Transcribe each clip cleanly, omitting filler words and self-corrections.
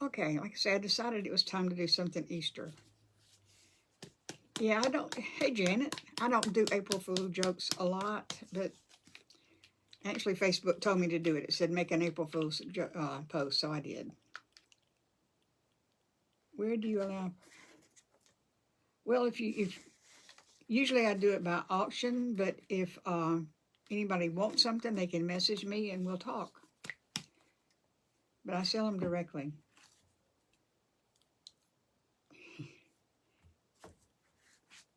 Okay, like I said, I decided it was time to do something Easter. Yeah, I don't, hey Janet, I don't do April Fool jokes a lot, but actually Facebook told me to do it. It said make an April Fool's post, so I did. Where do you allow? Well, if usually I do it by auction, but if anybody wants something, they can message me and we'll talk. But I sell them directly.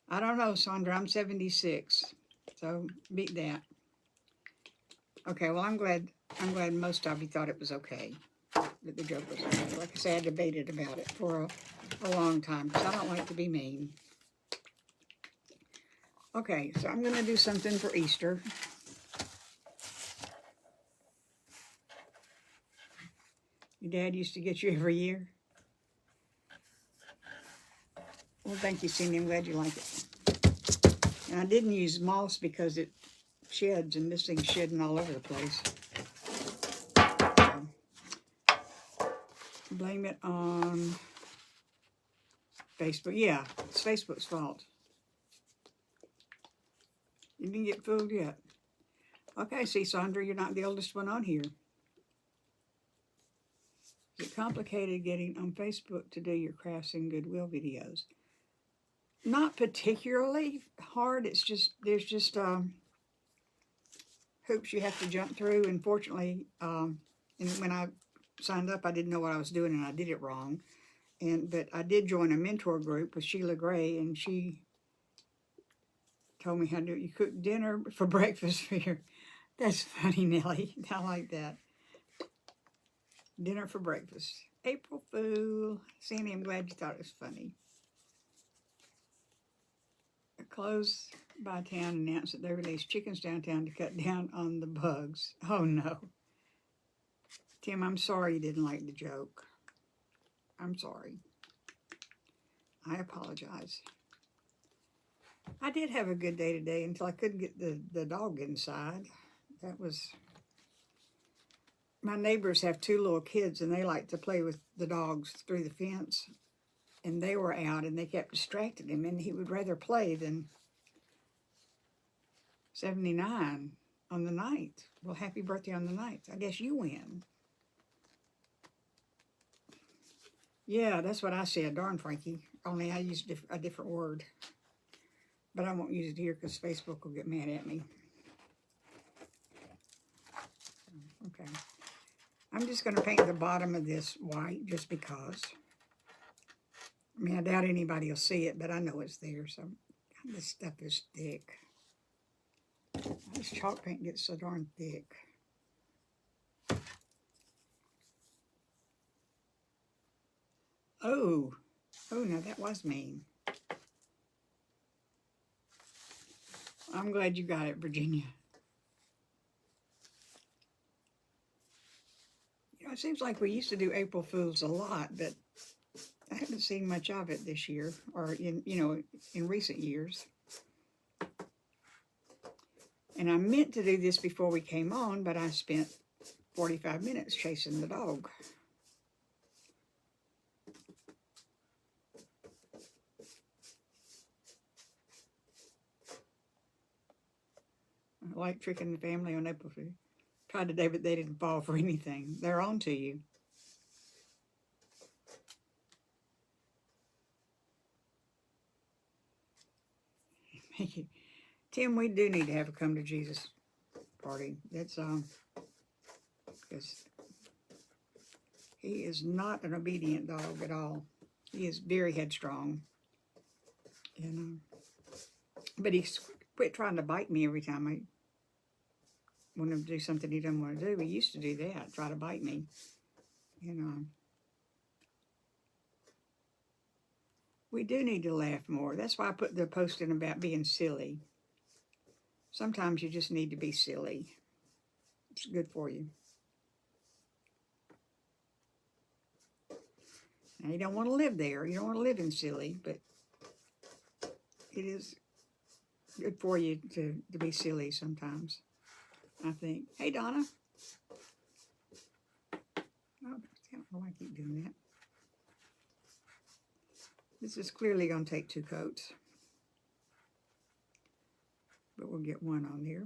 I don't know, Sandra. I'm 76, so beat that. Okay, well, I'm glad most of you thought it was okay, that the joke was okay. Like I said, I debated about it for a long time because I don't like to be mean. Okay, so I'm going to do something for Easter. Your dad used to get you every year? Well, thank you, Cindy. I'm glad you like it. And I didn't use moss because it sheds, and this thing's shedding all over the place. So, blame it on Facebook. Yeah, it's Facebook's fault. You didn't get fooled yet. Okay, see, Sandra, you're not the oldest one on here. Is it complicated getting on Facebook to do your crafts and goodwill videos? Not particularly hard. It's just, there's just hoops you have to jump through. And fortunately, and when I signed up, I didn't know what I was doing and I did it wrong. But I did join a mentor group with Sheila Gray, and she told me how to do it. You cook dinner for breakfast for your, that's funny, Nellie. I like that. Dinner for breakfast. April Fool. Sandy, I'm glad you thought it was funny. A close by town announced that they released chickens downtown to cut down on the bugs. Oh no. Tim, I'm sorry you didn't like the joke. I'm sorry. I apologize. I did have a good day today until I couldn't get the dog inside. That was... My neighbors have two little kids, and they like to play with the dogs through the fence. And they were out, and they kept distracting him, and he would rather play than 79 on the 9th. Well, happy birthday on the 9th. I guess you win. Yeah, that's what I said. Darn, Frankie. Only I used a different word. But I won't use it here because Facebook will get mad at me. Okay. I'm just going to paint the bottom of this white just because. I mean, I doubt anybody will see it, but I know it's there. So this stuff is thick. This chalk paint gets so darn thick. Oh, now that was mean. I'm glad you got it, Virginia. You know, it seems like we used to do April Fools a lot, but I haven't seen much of it this year, or in recent years. And I meant to do this before we came on, but I spent 45 minutes chasing the dog. I like tricking the family on April Fool. Tried today, but they didn't fall for anything. They're on to you. Tim, we do need to have a come to Jesus party. That's because he is not an obedient dog at all. He is very headstrong, and but he's quit trying to bite me every time I want him to do something he doesn't want to do. He used to do that, try to bite me, We do need to laugh more. That's why I put the post in about being silly. Sometimes you just need to be silly. It's good for you. Now, you don't want to live there. You don't want to live in silly, but it is good for you to be silly sometimes, I think. Hey, Donna. Oh, I don't know why I keep doing that. This is clearly going to take 2 coats, but we'll get one on there.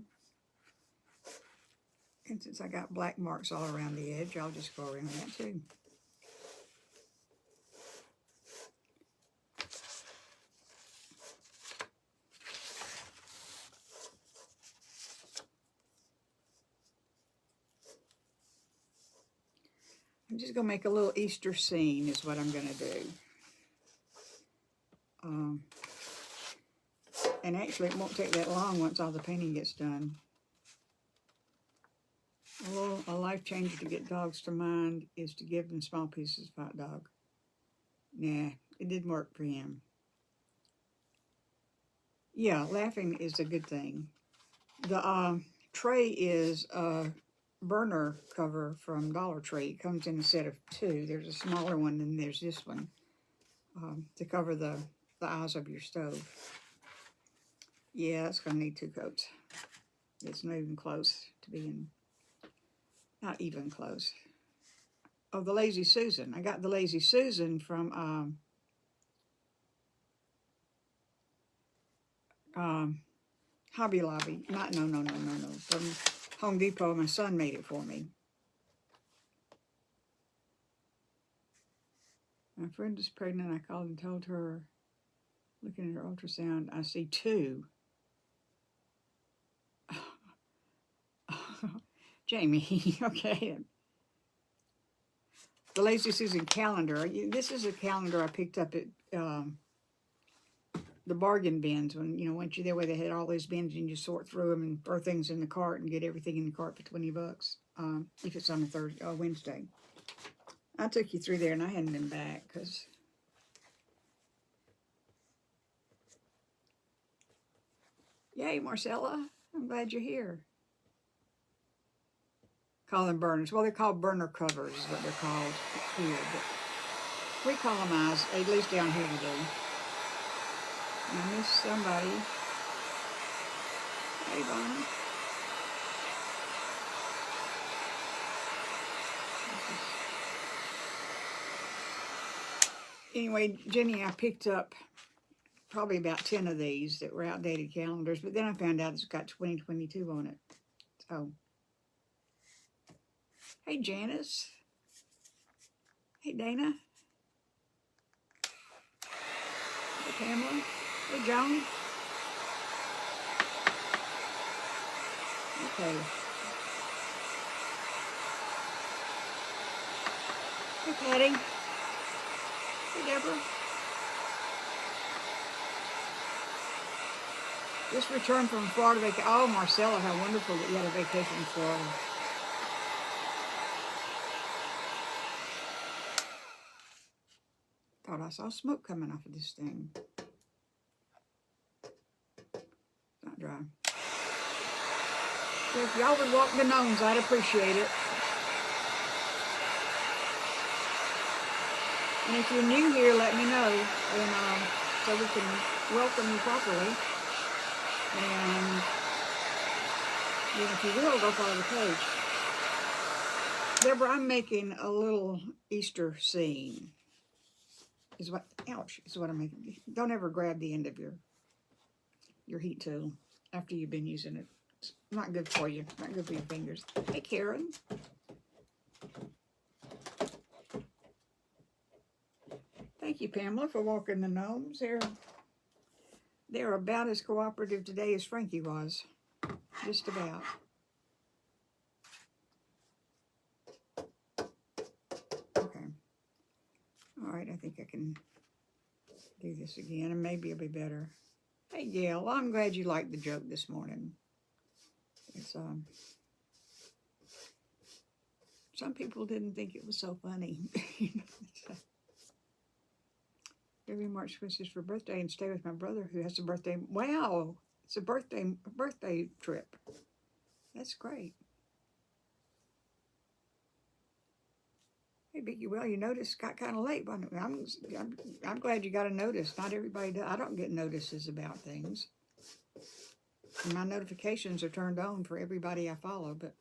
And since I got black marks all around the edge, I'll just go around that too. I'm just going to make a little Easter scene is what I'm going to do. And actually, it won't take that long once all the painting gets done. A life changer to get dogs to mind is to give them small pieces of hot dog. Nah, it didn't work for him. Yeah, laughing is a good thing. The tray is a burner cover from Dollar Tree. It comes in a set of 2. There's a smaller one, and there's this one to cover the eyes of your stove. Yeah, it's going to need 2 coats. It's not even close to being, not even close. Oh, the Lazy Susan. I got the Lazy Susan from Hobby Lobby. No. From Home Depot. My son made it for me. My friend is pregnant. I called and told her, looking at her ultrasound, I see 2. Jamie, okay. The Lazy Susan calendar. This is a calendar I picked up at the bargain bins. When, you know, once you're there where they had all those bins and you sort through them and throw things in the cart and get everything in the cart for $20 if it's on a Thursday or Wednesday. I took you through there and I hadn't been back because yay, Marcella, I'm glad you're here. Call them burners. Well, they're called burner covers is what they're called here. But we call them eyes, at least down here we do. I miss somebody. Hey, Bonnie. Anyway, Jenny, I picked up probably about 10 of these that were outdated calendars, but then I found out it's got 2022 on it. So, hey, Janice. Hey, Dana. Hey, Pamela. Hey, Joan. Okay. Hey, Patty. Hey, Deborah. Just returned from Florida vacation. Oh, Marcella, how wonderful that you had a vacation in Florida. Thought I saw smoke coming off of this thing. Not dry. So if y'all would walk the gnomes, I'd appreciate it. And if you're new here, let me know, and so we can welcome you properly. And then if you will, go follow the page. Deborah, I'm making a little Easter scene. Is what I'm making. Don't ever grab the end of your heat tool after you've been using it. It's not good for you. Not good for your fingers. Hey, Karen. Thank you, Pamela, for walking the gnomes. They're about as cooperative today as Frankie was. Just about. Okay. All right, I think I can do this again, and maybe it'll be better. Hey, Gail, well, I'm glad you liked the joke this morning. It's some people didn't think it was so funny. Every March 26th for birthday and stay with my brother who has a birthday. Wow, it's a birthday trip. That's great. Hey, Vicky, well, you noticed got kind of late, but I'm glad you got a notice. Not everybody does. I don't get notices about things. And my notifications are turned on for everybody I follow, but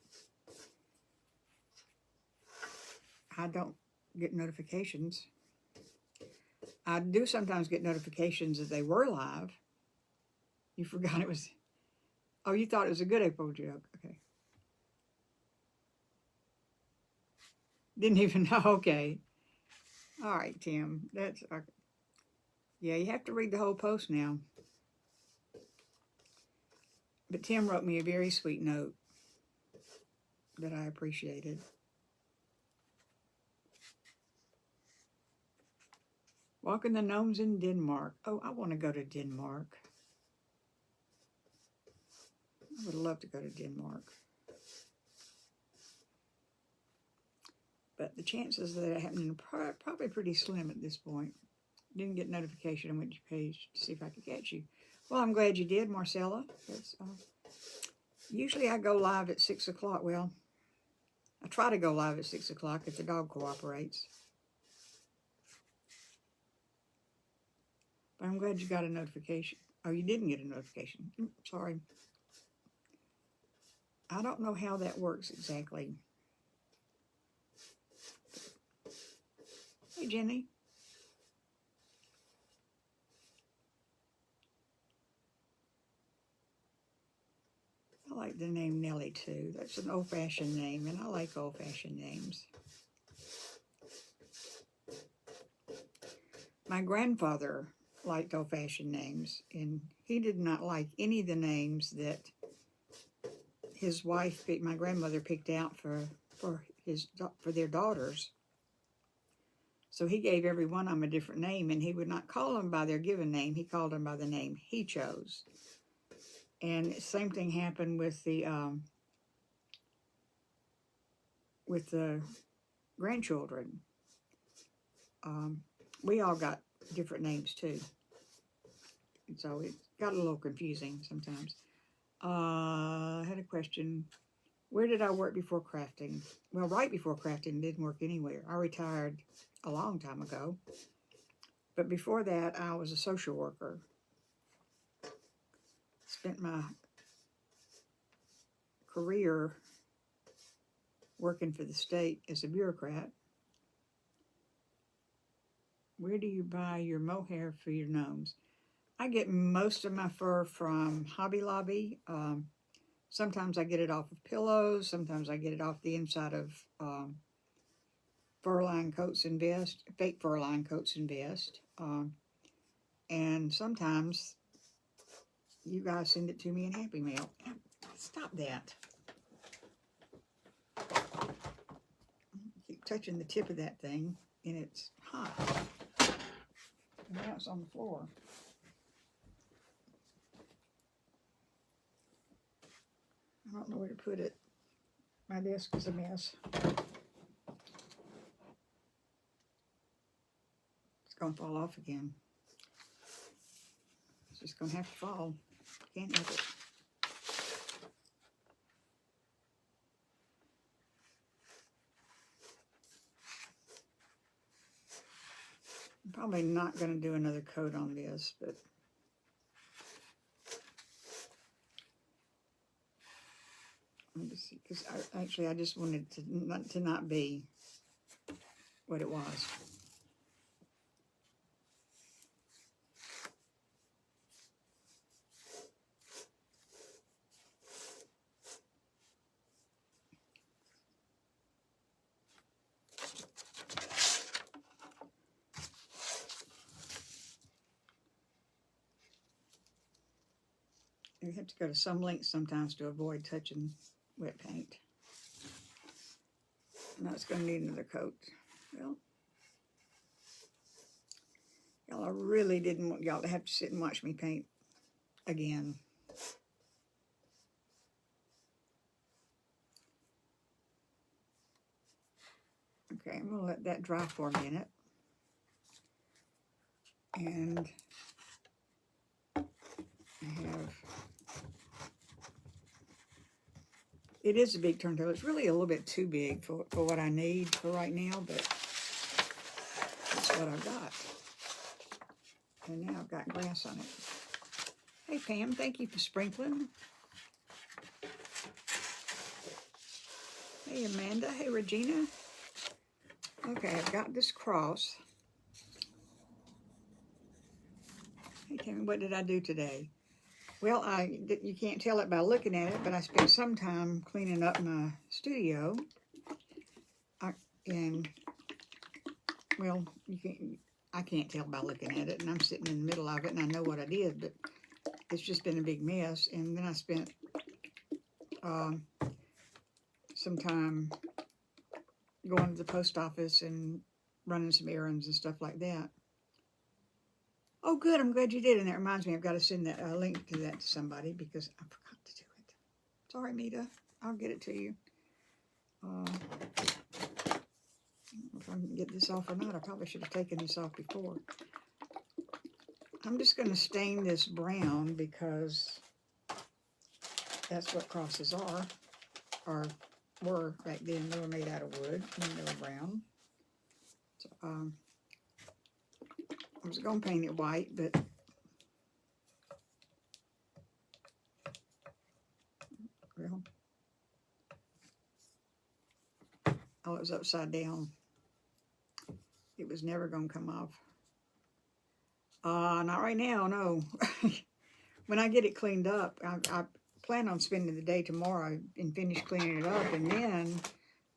I don't get notifications. I do sometimes get notifications that they were live. You forgot it was, oh, you thought it was a good April joke. Okay. Didn't even know. Okay. All right, Tim. That's, yeah, you have to read the whole post now. But Tim wrote me a very sweet note that I appreciated. Walking the gnomes in Denmark. Oh, I want to go to Denmark. I would love to go to Denmark. But the chances of that happening are probably pretty slim at this point. Didn't get notification on which page to see if I could catch you. Well, I'm glad you did, Marcella. That's, usually I go live at 6 o'clock. Well, I try to go live at 6 o'clock if the dog cooperates. But I'm glad you got a notification. Oh, you didn't get a notification. Sorry. I don't know how that works exactly. Hey, Jenny. I like the name Nellie, too. That's an old-fashioned name, and I like old-fashioned names. My grandfather liked old-fashioned names, and he did not like any of the names that his wife, my grandmother, picked out for their daughters. So he gave every one of them a different name, and he would not call them by their given name. He called them by the name he chose. And same thing happened with the grandchildren. We all got different names too, and so it got a little confusing sometimes. I had a question. Where did I work before crafting? Well, right before crafting, didn't work anywhere. I retired a long time ago. But before that, I was a social worker. Spent my career working for the state as a bureaucrat. Where do you buy your mohair for your gnomes? I get most of my fur from Hobby Lobby. Sometimes I get it off of pillows. Sometimes I get it off the inside of fur-lined coats and vests, fake fur-lined coats and vests. And sometimes you guys send it to me in Happy Mail. Stop that. Keep touching the tip of that thing, and it's hot. And now it's on the floor. I don't know where to put it. My desk is a mess. It's going to fall off again. It's just going to have to fall. Can't help it. I'm probably not going to do another coat on this, but let me see, because I just wanted to not be what it was. You have to go to some lengths sometimes to avoid touching wet paint. Now it's going to need another coat. Well, y'all, I really didn't want y'all to have to sit and watch me paint again. Okay, I'm going to let that dry for a minute. And I have, it is a big turntable. It's really a little bit too big for what I need for right now, but that's what I've got. And now I've got grass on it. Hey, Pam, thank you for sprinkling. Hey, Amanda. Hey, Regina. Okay, I've got this cross. Hey, Tammy, what did I do today? Well, you can't tell it by looking at it, but I spent some time cleaning up my studio. And, well, I can't tell by looking at it, and I'm sitting in the middle of it, and I know what I did, but it's just been a big mess. And then I spent some time going to the post office and running some errands and stuff like that. Oh, good. I'm glad you did. And that reminds me, I've got to send that link to that to somebody because I forgot to do it. Sorry, Mita. I'll get it to you. I don't know if I can get this off or not. I probably should have taken this off before. I'm just going to stain this brown because that's what crosses are, or were back then. They were made out of wood and they were brown. So, I was going to paint it white, but well, oh, it was upside down. It was never going to come off. Not right now, no. When I get it cleaned up, I plan on spending the day tomorrow and finish cleaning it up, and then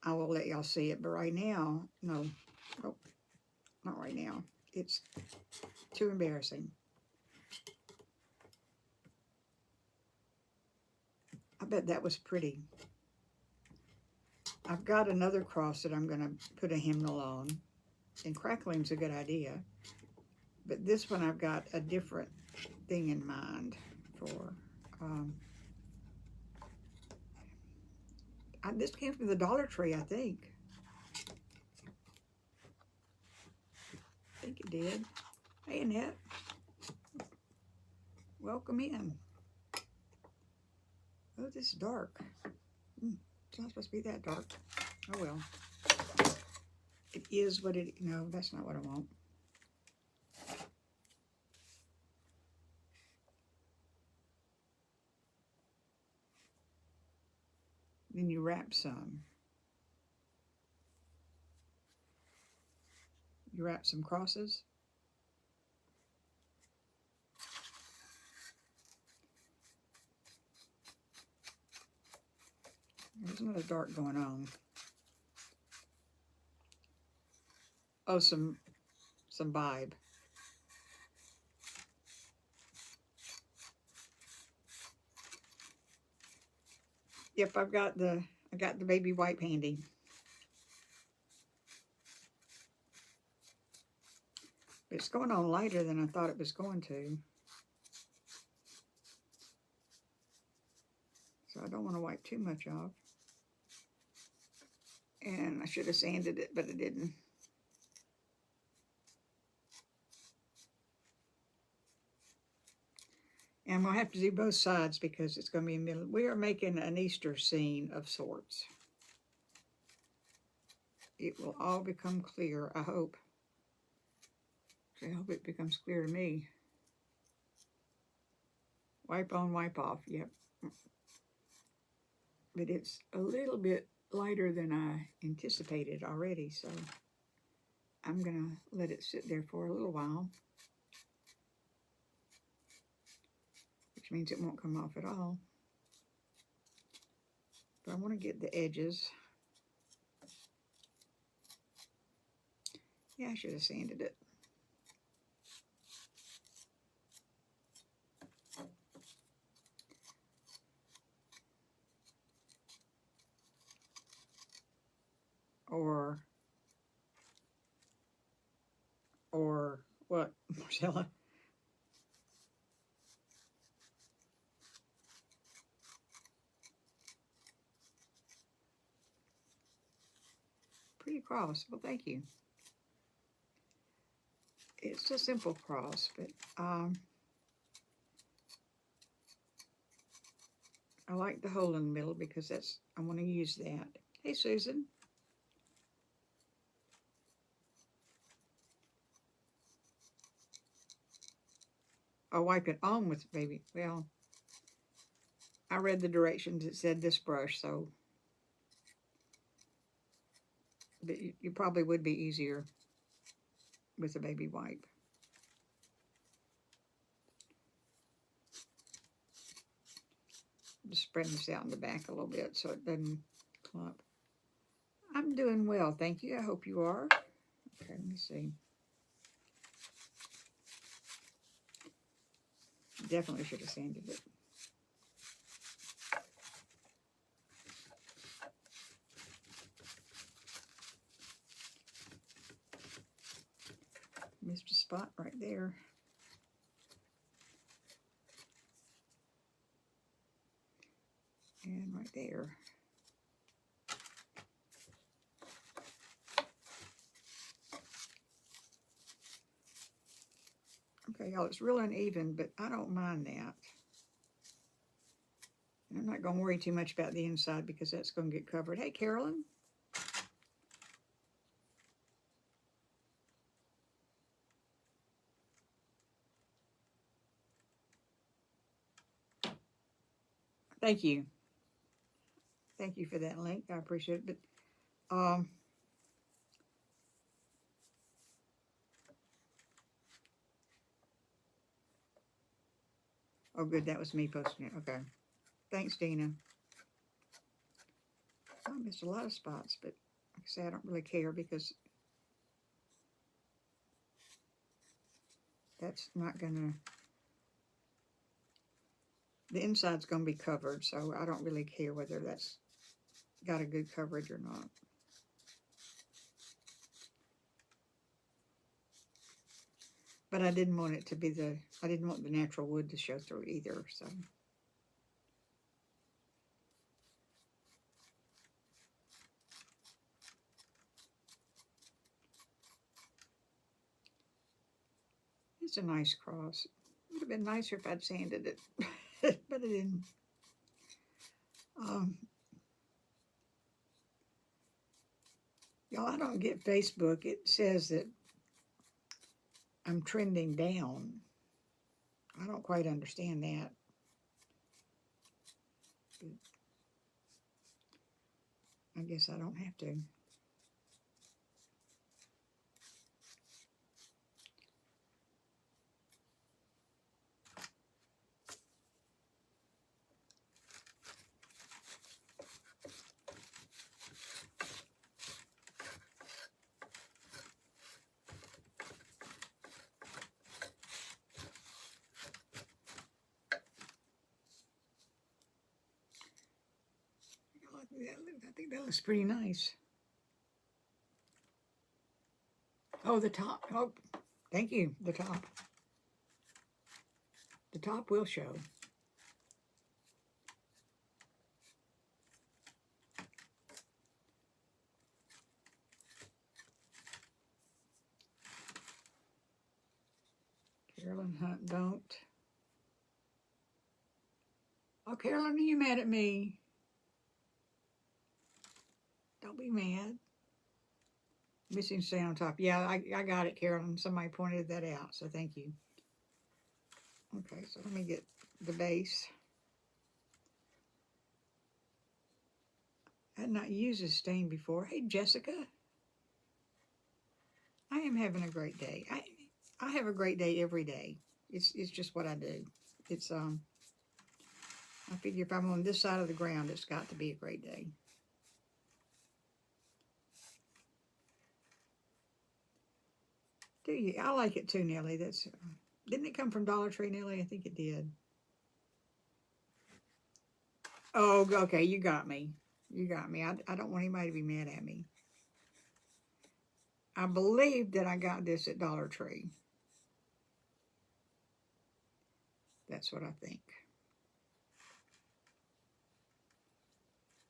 I will let y'all see it. But right now, no. Oh, not right now. It's too embarrassing. I bet that was pretty. I've got another cross that I'm going to put a hymnal on, and crackling's a good idea. But this one I've got a different thing in mind for. This came from the Dollar Tree, I think. I think it did. Hey, Annette. Welcome in. Oh, this is dark. It's not supposed to be that dark. Oh, well. It is what it... No, that's not what I want. Then you wrap some. You wrap some crosses. There's another dark going on. Oh, some vibe. Yep, I got the baby wipe handy. But it's going on lighter than I thought it was going to. So I don't want to wipe too much off. And I should have sanded it, but I didn't. And I'm going to have to do both sides because it's going to be in the middle. We are making an Easter scene of sorts. It will all become clear, I hope. I hope it becomes clear to me. Wipe on, wipe off, yep. But it's a little bit lighter than I anticipated already, so I'm going to let it sit there for a little while. Which means it won't come off at all. But I want to get the edges. Yeah, I should have sanded it. Or what, Marcella? Pretty cross. Well, thank you. It's a simple cross, but I like the hole in the middle because I want to use that. Hey, Susan. I'll wipe it on with baby. Well, I read the directions. It said this brush, so but you probably would be easier with a baby wipe. spread this out in the back a little bit so it doesn't clump. I'm doing well, thank you. I hope you are. Okay, let me see. Definitely should have sanded it. Missed a spot right there. And right there. Okay, y'all, it's real uneven, but I don't mind that. And I'm not going to worry too much about the inside because that's going to get covered. Hey, Carolyn. Thank you. Thank you for that link. I appreciate it. But oh, good. That was me posting it. Okay. Thanks, Dina. I missed a lot of spots, but like I say, I don't really care because that's not gonna, the inside's gonna be covered, so I don't really care whether that's got a good coverage or not. But I didn't want it to be I didn't want the natural wood to show through either, so. It's a nice cross. It would have been nicer if I'd sanded it, but I didn't. Y'all, I don't get Facebook. It says that I'm trending down. I don't quite understand that. But I guess I don't have to. I think that looks pretty nice. Oh, the top. Oh, thank you. The top. The top will show. Carolyn Hunt, don't. Oh, Carolyn, are you mad at me? Don't be mad. Missing stay on top. Yeah, I got it, Carolyn. Somebody pointed that out, so thank you. Okay, so let me get the base. I had not used this stain before. Hey, Jessica. I am having a great day. I have a great day every day. It's just what I do. It's I figure if I'm on this side of the ground, it's got to be a great day. Do you? I like it too, Nellie. That's didn't it come from Dollar Tree, Nellie? I think it did. Oh, okay. You got me. You got me. I don't want anybody to be mad at me. I believe that I got this at Dollar Tree. That's what I think.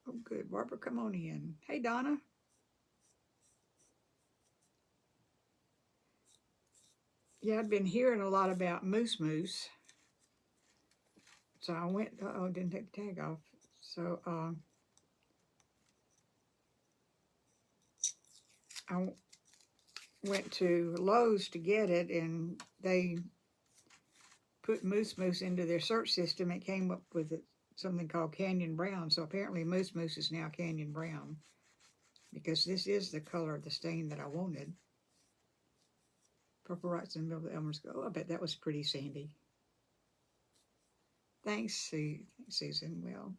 Oh, good. Barbara, come on in. Hey, Donna. Yeah, I've been hearing a lot about moose. So I went, didn't take the tag off. So I went to Lowe's to get it, and they put moose into their search system. It came up with something called Canyon Brown. So apparently moose is now Canyon Brown, because this is the color of the stain that I wanted. Purple Rights in the middle of the Elmer's Go. Oh, I bet that was pretty sandy. Thanks, Susan. Well,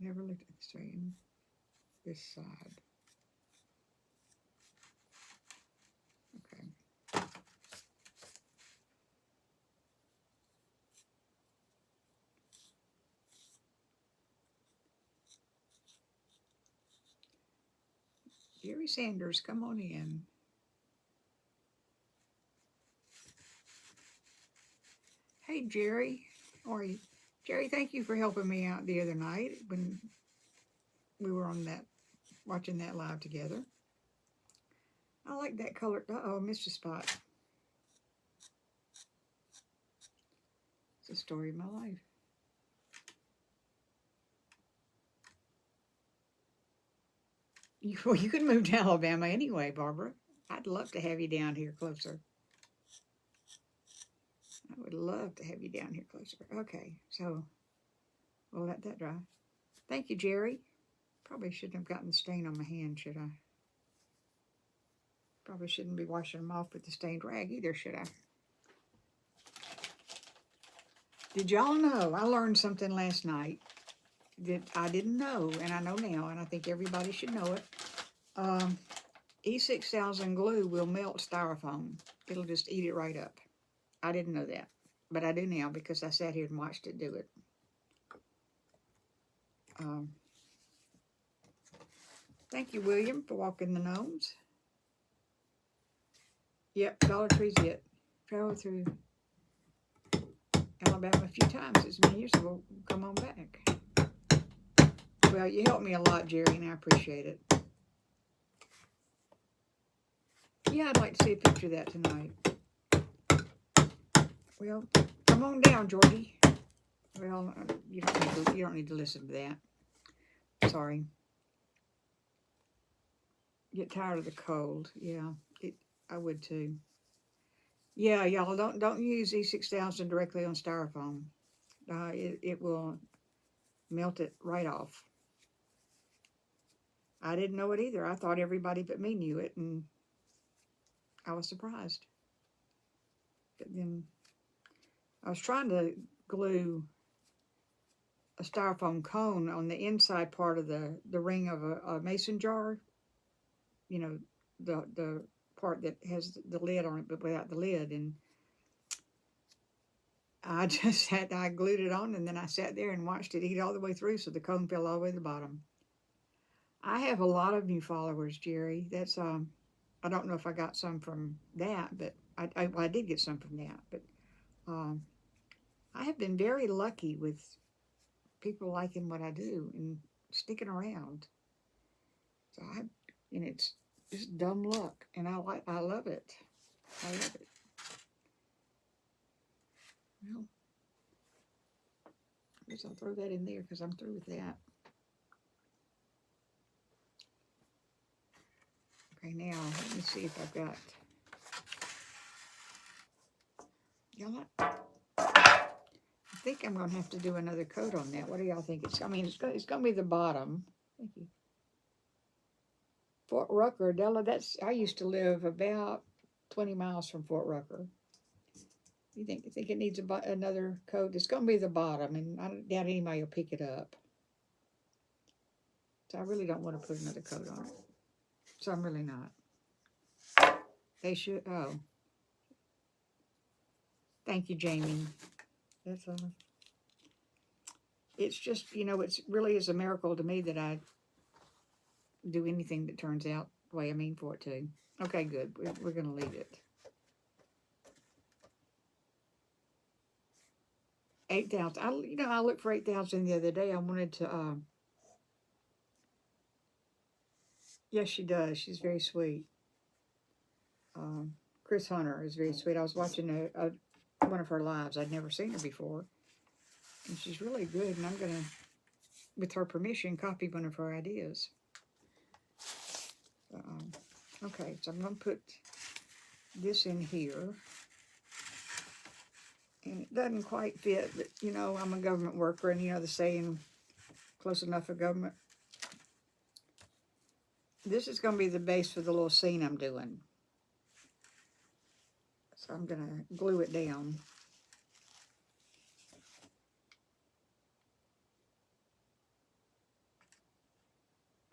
Never looked at the same this side. Okay. Jerry Sanders, come on in. Hey, Jerry. How are you? Jerry, thank you for helping me out the other night when we were on that, watching that live together. I like that color. Uh-oh, I missed a spot. It's the story of my life. You can move to Alabama anyway, Barbara. I'd love to have you down here closer. I would love to have you down here closer. Okay, so we'll let that dry. Thank you, Jerry. Probably shouldn't have gotten the stain on my hand, should I? Probably shouldn't be washing them off with the stained rag either, should I? Did y'all know? I learned something last night that I didn't know, and I know now, and I think everybody should know it. E6000 glue will melt styrofoam. It'll just eat it right up. I didn't know that, but I do now because I sat here and watched it do it. Thank you, William, for walking the gnomes. Yep, Dollar Tree's it. Traveled through Alabama a few times. It's many years ago. Come on back. Well, you helped me a lot, Jerry, and I appreciate it. Yeah, I'd like to see a picture of that tonight. Well, come on down, Georgie. Well, you don't need to listen to that. Sorry. Get tired of the cold. Yeah, I would too. Yeah, y'all don't use E6000 directly on styrofoam. It will melt it right off. I didn't know it either. I thought everybody but me knew it, and I was surprised. But then I was trying to glue a styrofoam cone on the inside part of the ring of a mason jar. You know, the part that has the lid on it, but without the lid. And I glued it on, and then I sat there and watched it eat all the way through, so the cone fell all the way to the bottom. I have a lot of new followers, Jerry. That's I don't know if I got some from that, but I did get some from that. But I have been very lucky with people liking what I do and sticking around. So and it's just dumb luck, and I love it. I love it. Well, I guess I'll throw that in there because I'm through with that. Okay, now let me see if I've got. I think I'm going to have to do another coat on that. What do y'all think? It's going to be the bottom. Thank you. Fort Rucker, Della, I used to live about 20 miles from Fort Rucker. You think it needs another coat? It's going to be the bottom, and I doubt anybody will pick it up. So I really don't want to put another coat on it. So I'm really not. They should, oh. Thank you, Jamie. That's all. It's just, it really is a miracle to me that I do anything that turns out the way I mean for it to. Okay, good. We're going to leave it. 8,000. I looked for 8,000 the other day. I wanted to, yes, she does. She's very sweet. Chris Hunter is very sweet. I was watching one of her lives. I'd never seen her before. And she's really good. And I'm going to, with her permission, copy one of her ideas. Okay, so I'm going to put this in here. And it doesn't quite fit, but, I'm a government worker, and, the saying, close enough for government. This is going to be the base for the little scene I'm doing. So I'm going to glue it down.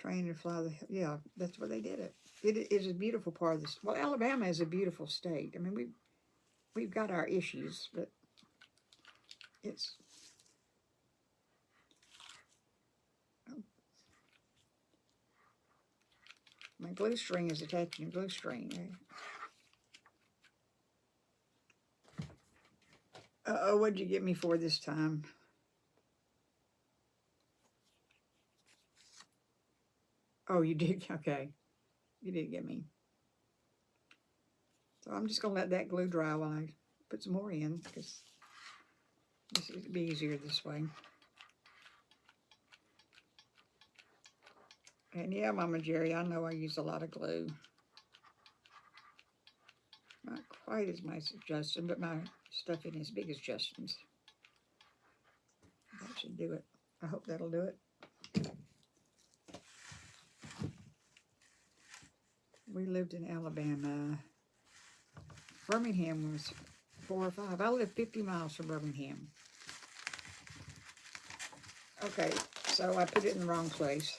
Train to fly the, yeah, that's where they did it. It is a beautiful part of this. Well, Alabama is a beautiful state. I mean, we've got our issues, but it's, my glue string is attaching a glue string. Uh-oh, what'd you get me for this time? Oh, you did? Okay. You did get me. So I'm just going to let that glue dry while I put some more in, because this would be easier this way. And yeah, Mama Jerry, I know I use a lot of glue. Not quite as nice as Justin, but my stuff isn't as big as Justin's. That should do it. I hope that'll do it. We lived in Alabama. Birmingham was 4 or 5. I live 50 miles from Birmingham. Okay, so I put it in the wrong place.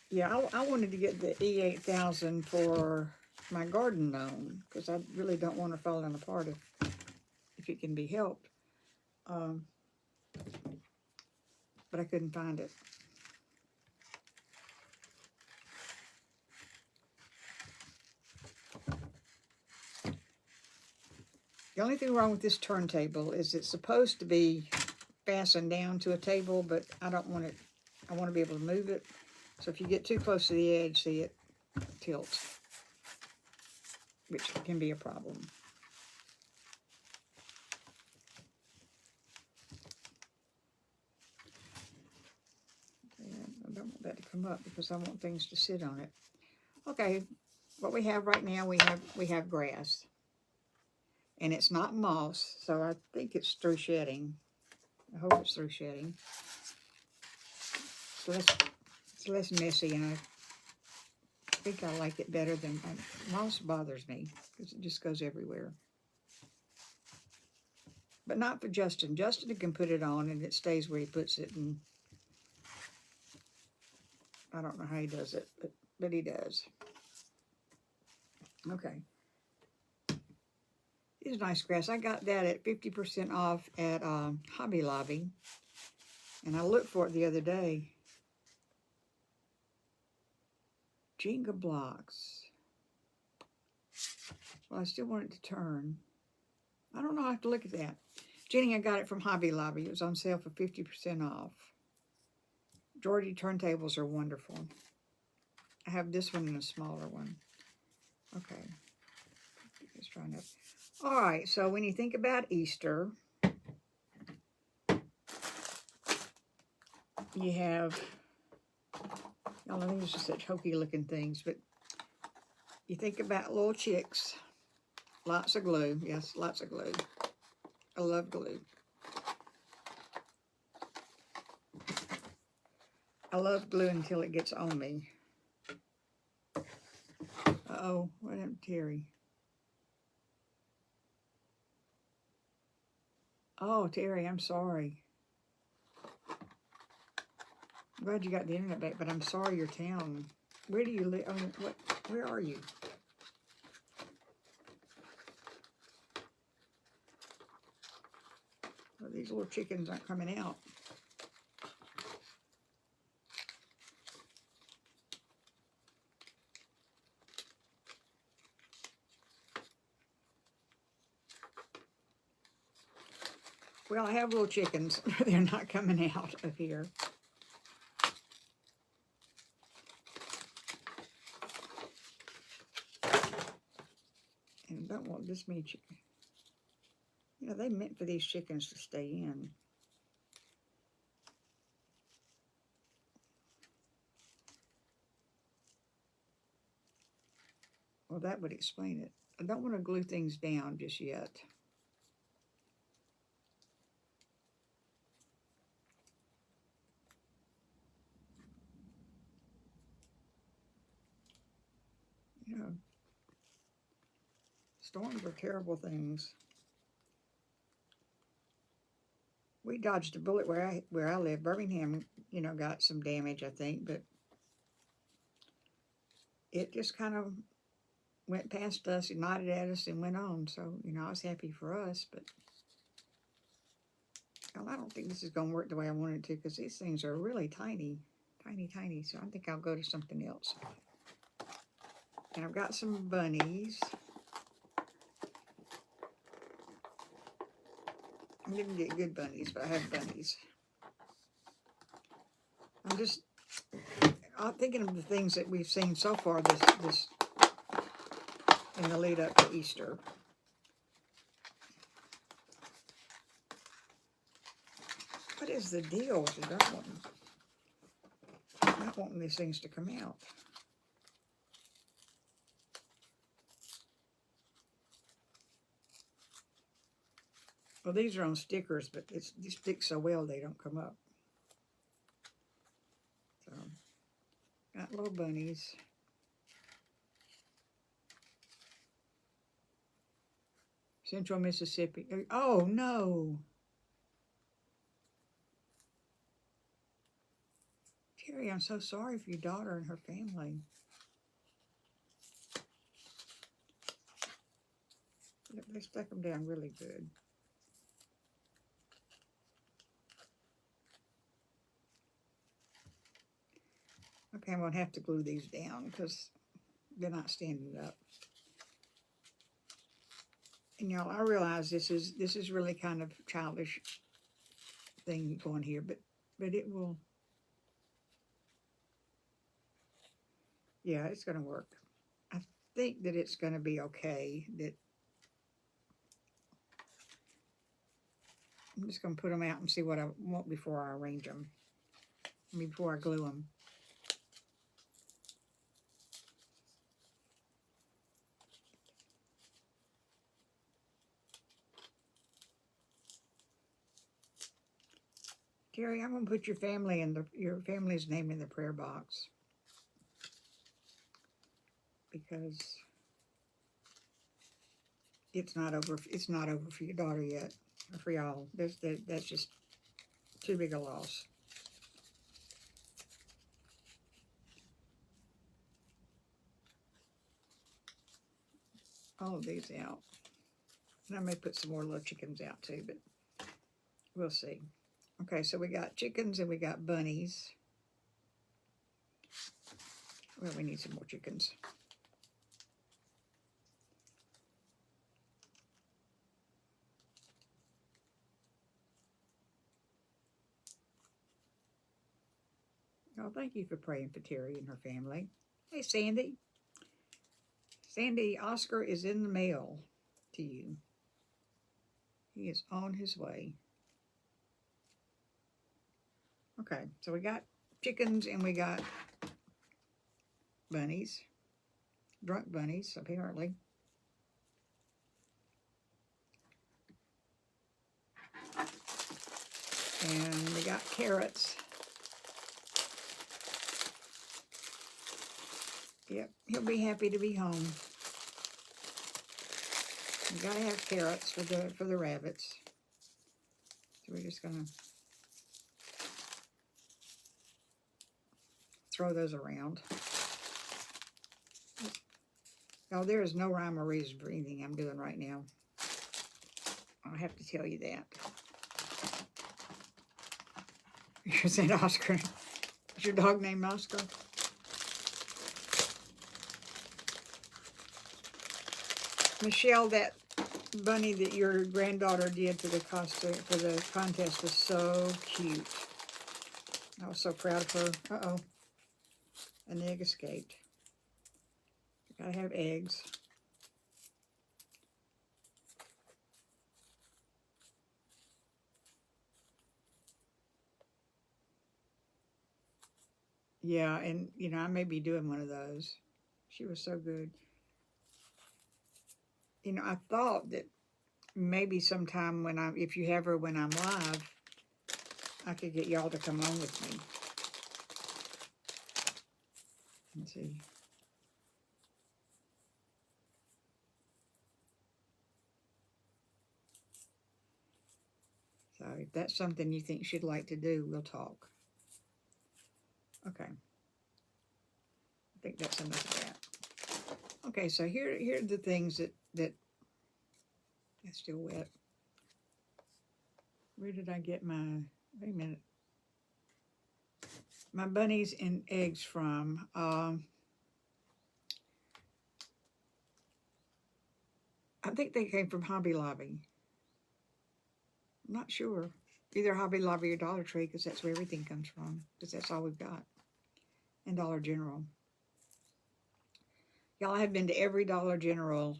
Yeah, I wanted to get the E8000 for my garden loan, because I really don't want to fall down apart if it can be helped. But I couldn't find it. The only thing wrong with this turntable is it's supposed to be fastened down to a table, but I don't want it. I want to be able to move it. So if you get too close to the edge, see, it tilts, which can be a problem. And I don't want that to come up because I want things to sit on it. Okay, what we have right now, we have grass. And it's not moss, so I think it's through shedding. I hope it's through shedding. It's less messy, and I think I like it better than moss. Bothers me because it just goes everywhere. But not for Justin. Justin can put it on and it stays where he puts it, and I don't know how he does it, but he does. Okay. It's nice grass. I got that at 50% off at Hobby Lobby, and I looked for it the other day. Jenga blocks. Well, I still want it to turn. I don't know. I have to look at that. Jenny, I got it from Hobby Lobby. It was on sale for 50% off. Georgie turntables are wonderful. I have this one and a smaller one. Okay. Just trying to. All right. So when you think about Easter, you have. Y'all know these are such hokey looking things, but you think about little chicks. Lots of glue. Yes, lots of glue. I love glue. I love glue until it gets on me. Uh-oh, what happened to Terry? Oh, Terry, I'm sorry. I'm glad you got the internet back, but I'm sorry your town. Where do you live? I mean, where are you? Well, these little chickens aren't coming out. Well, I have little chickens. They're not coming out of here. And I don't want this many chickens. You know, they meant for these chickens to stay in. Well, that would explain it. I don't want to glue things down just yet. You know, storms are terrible things. We dodged a bullet where I live. Birmingham, you know, got some damage, I think, but it just kind of went past us, and nodded at us, and went on. So, you know, I was happy for us, but well, I don't think this is going to work the way I want it to, because these things are really tiny, tiny, tiny. So I think I'll go to something else. And I've got some bunnies. I didn't get good bunnies, but I have bunnies. I'm thinking of the things that we've seen so far this in the lead up to Easter. What is the deal with not wanting these things to come out? Well, these are on stickers, but they stick so well they don't come up. So, got little bunnies. Central Mississippi. Oh, no. Terry, I'm so sorry for your daughter and her family. They stuck them down really good. Okay, I'm going to have to glue these down because they're not standing up. And y'all, I realize this is really kind of childish thing going here, but it will. Yeah, it's going to work. I think that it's going to be okay. I'm just going to put them out and see what I want before I arrange them. I mean, before I glue them. Terry, I'm going to put your family's name in the prayer box, because it's not over. It's not over for your daughter yet, or for y'all. That's just too big a loss. All of these out. And I may put some more little chickens out too, but we'll see. Okay, so we got chickens and we got bunnies. Well, we need some more chickens. Oh, thank you for praying for Terry and her family. Hey, Sandy. Sandy, Oscar is in the mail to you. He is on his way. Okay, so we got chickens and we got bunnies. Drunk bunnies, apparently. And we got carrots. Yep, he'll be happy to be home. We gotta have carrots for the rabbits. So we're just gonna throw those around. Oh, there is no rhyme or reason for anything I'm doing right now. I'll have to tell you that. You're saying Oscar. Is your dog named Oscar? Michelle, that bunny that your granddaughter did for the contest was so cute. I was so proud of her. Uh-oh. An egg escaped. Gotta have eggs. Yeah, and, you know, I may be doing one of those. She was so good. You know, I thought that maybe sometime if you have her when I'm live, I could get y'all to come on with me. Let's see. So So if that's something you think she'd like to do, we'll talk. Okay. I think that's enough of that. Okay, so here are the things that it's still wet. Where did I get my, wait a minute, my bunnies and eggs from? I think they came from Hobby Lobby. I'm not sure. Either Hobby Lobby or Dollar Tree, because that's where everything comes from, because that's all we've got. And Dollar General. Y'all, I have been to every Dollar General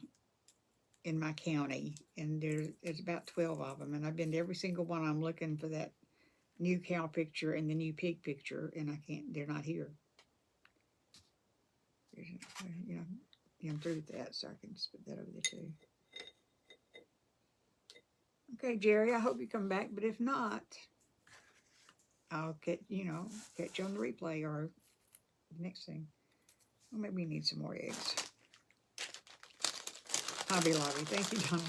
in my county, and there's about 12 of them, and I've been to every single one. I'm looking for that new cow picture and the new pig picture, and I can't, they're not here. You know, I'm through with that, so I can just put that over there too. Okay, Jerry, I hope you come back, but if not, I'll catch you on the replay or the next thing. Well, maybe we need some more eggs. Hobby Lobby, thank you, Donna.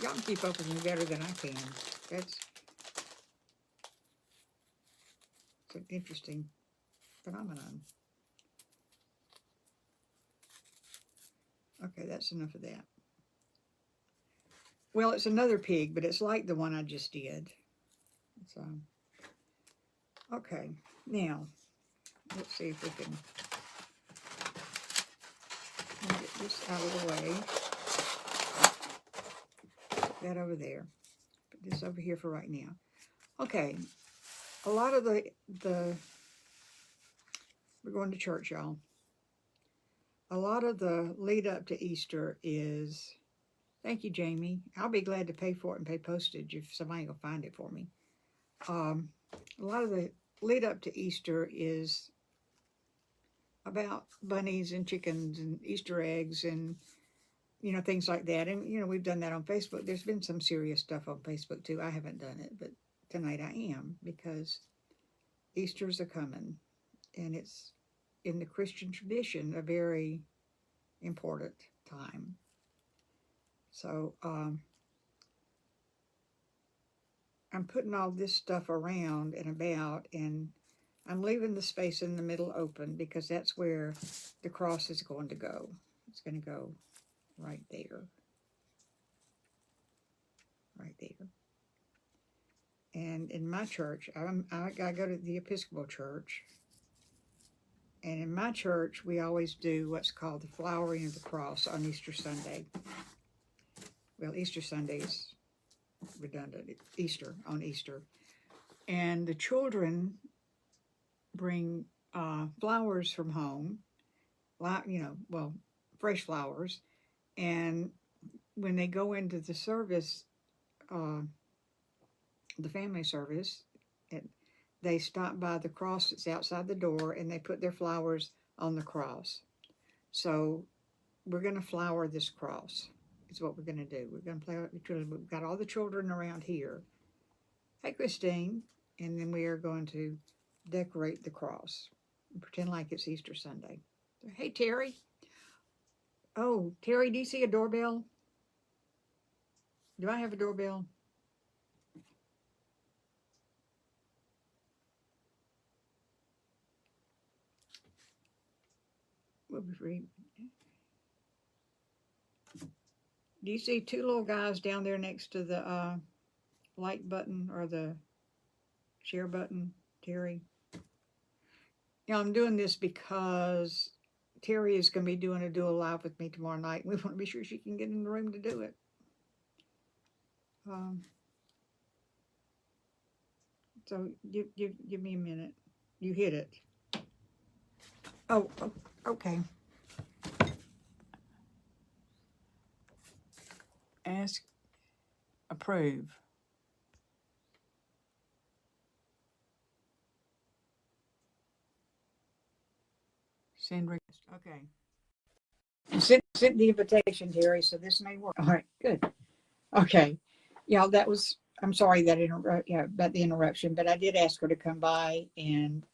Y'all can keep up with me better than I can. It's an interesting phenomenon. Okay, that's enough of that. Well, it's another pig, but it's like the one I just did. So, okay, now, let's see if we can get this out of the way. Put that over there. Put this over here for right now. Okay, a lot of the we're going to church, y'all. A lot of the lead up to Easter is, thank you, Jamie. I'll be glad to pay for it and pay postage if somebody will find it for me. A lot of the lead up to Easter is about bunnies and chickens and Easter eggs and, things like that. And, we've done that on Facebook. There's been some serious stuff on Facebook too. I haven't done it, but tonight I am, because Easter's a coming, and it's, in the Christian tradition, a very important time. So I'm putting all this stuff around and about, and I'm leaving the space in the middle open, because that's where the cross is going to go. It's going to go right there. Right there. And in my church, I go to the Episcopal Church, and in my church, we always do what's called the flowering of the cross on Easter Sunday. Well, Easter Sunday is redundant. Easter, on Easter. And the children bring flowers from home, fresh flowers. And when they go into the service, the family service, they stop by the cross that's outside the door, and they put their flowers on the cross. So we're going to flower this cross. Is what we're going to do. We're going to flower the children. We've got all the children around here. Hey, Christine. And then we are going to decorate the cross and pretend like it's Easter Sunday. Hey, Terry. Oh, Terry, do you see a doorbell? Do I have a doorbell? We'll be free. Do you see two little guys down there next to the like button or the share button, Terry? I'm doing this because Terry is going to be doing a dual live with me tomorrow night. We want to be sure she can get in the room to do it. So give me a minute. You hit it. Oh, okay. Ask, approve. Send request. Okay. Send the invitation, Terry, so this may work. All right, good. Okay. Yeah, that was, I'm sorry that about the interruption, but I did ask her to come by and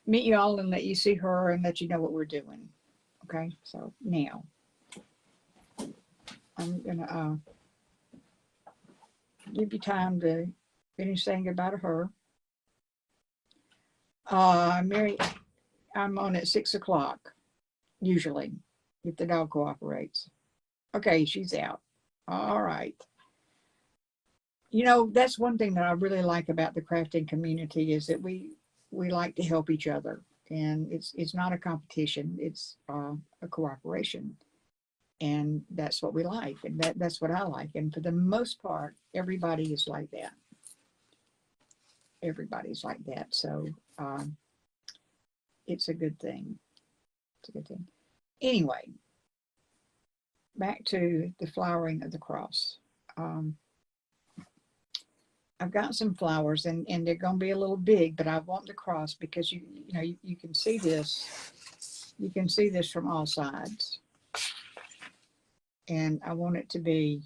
meet you all and let you see her and let you know what we're doing. Okay, so now I'm gonna give you time to finish saying goodbye to her. Mary, I'm on at 6 o'clock, usually, if the dog cooperates. Okay, she's out. All right. You know, that's one thing that I really like about the crafting community is that we like to help each other, and it's not a competition. It's a cooperation, and that's what we like, and that's what I like. And for the most part, everybody is like that. Everybody's like that. So it's a good thing. It's a good thing. Anyway, back to the flowering of the cross. I've got some flowers and they're going to be a little big, but I want the cross because you can see this. You can see this from all sides. And I want it to be,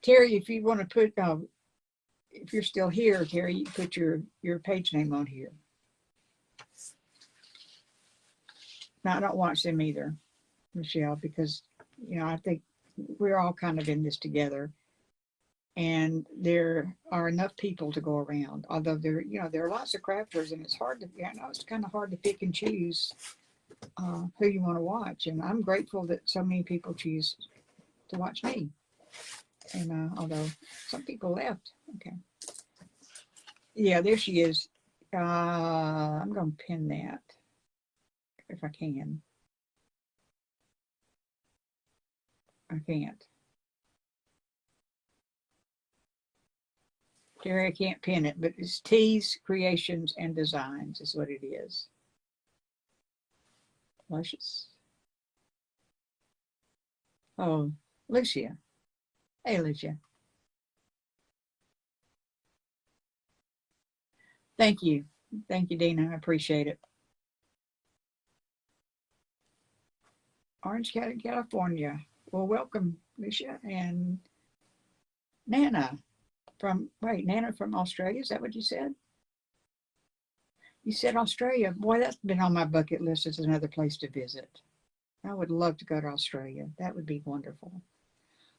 Terry, if you want to put, if you're still here, Terry, you put your page name on here. Now, I don't watch them either, Michelle, because, I think we're all kind of in this together. And there are enough people to go around, although there are lots of crafters, and it's it's kind of hard to pick and choose who you want to watch. And I'm grateful that so many people choose to watch me. And although some people left, okay. Yeah, there she is. I'm going to pin that if I can. I can't. Terry, I can't pin it, but it's T's Creations and Designs is what it is. Luscious. Oh, Lucia. Hey, Lucia. Thank you. Thank you, Dina. I appreciate it. Orange County, California. Well, welcome, Lucia. And Nana Nana from Australia. Is that what you said? You said Australia. Boy, that's been on my bucket list as another place to visit. I would love to go to Australia. That would be wonderful.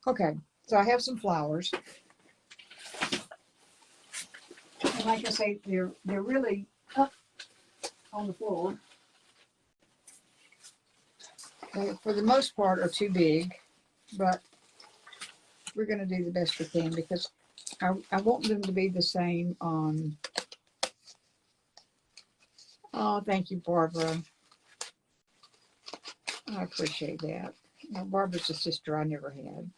Okay, so I have some flowers. And like I say, they're really up on the floor. They, for the most part, are too big, but we're going to do the best we can because I want them to be the same on. Oh, thank you, Barbara. I appreciate that. Now, Barbara's a sister I never had.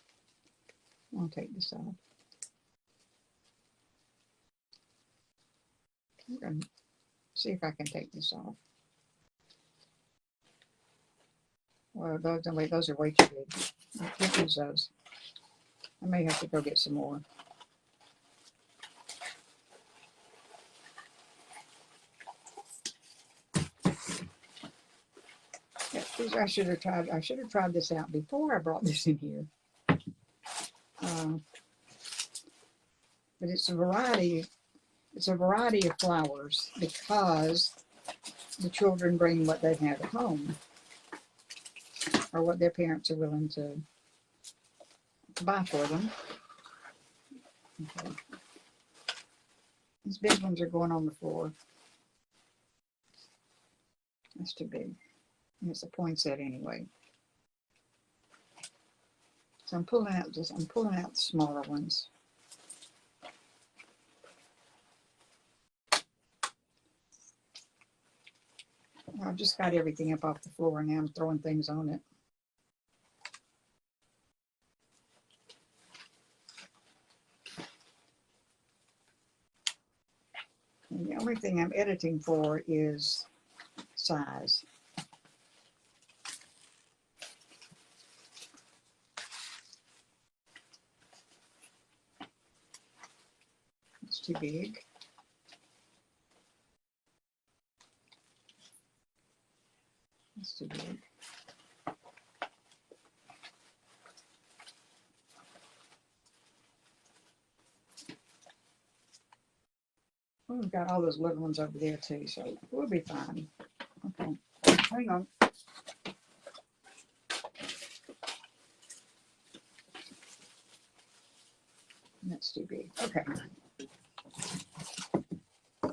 I'll take this off. I'm going to see if I can take this off. Well, those are way too big. I can't use those. I may have to go get some more. I should have tried this out before I brought this in here. But it's a variety of flowers because the children bring what they have at home or what their parents are willing to buy for them. Okay. These big ones are going on the floor. That's too big. And it's a poinsettia anyway. So I'm pulling out the smaller ones. I've just got everything up off the floor and now I'm throwing things on it. And the only thing I'm editing for is size. It's too big. It's too big. Oh, we've got all those little ones over there too, so we'll be fine. Okay, hang on. That's too big. Okay.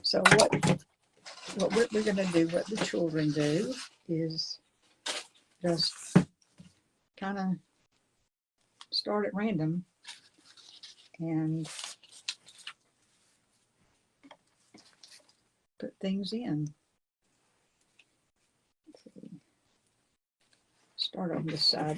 So what we're going to do, what the children do, is just kind of start at random and put things in. Let's see. Start on this side.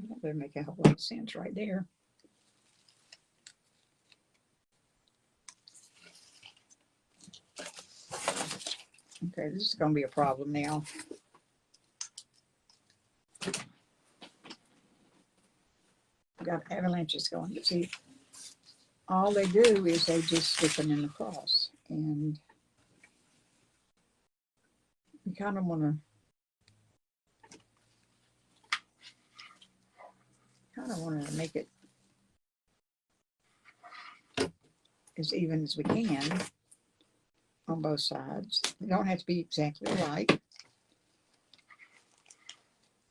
That would make a whole lot of sense right there. Okay, this is going to be a problem now. Got avalanches going. But see, all they do is they just stick them in the cross. And you kind of want to make it as even as we can on both sides. They don't have to be exactly alike.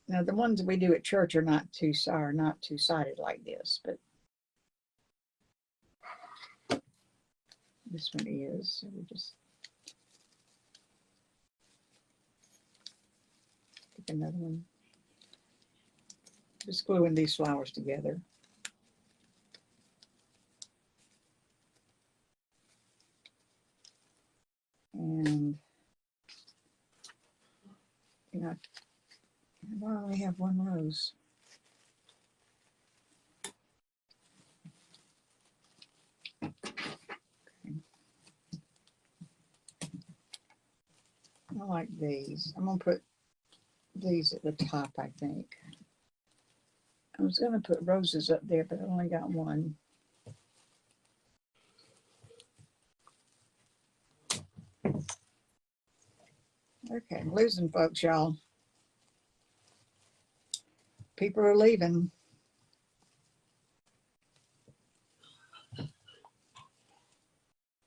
Now the ones that we do at church are not two-sided like this, but this one is. So we just pick another one. Just gluing these flowers together. And you know, I only have one rose. Okay. I like these. I'm gonna put these at the top, I think. I was gonna put roses up there, but I only got one. Okay, I'm losing folks, y'all. People are leaving.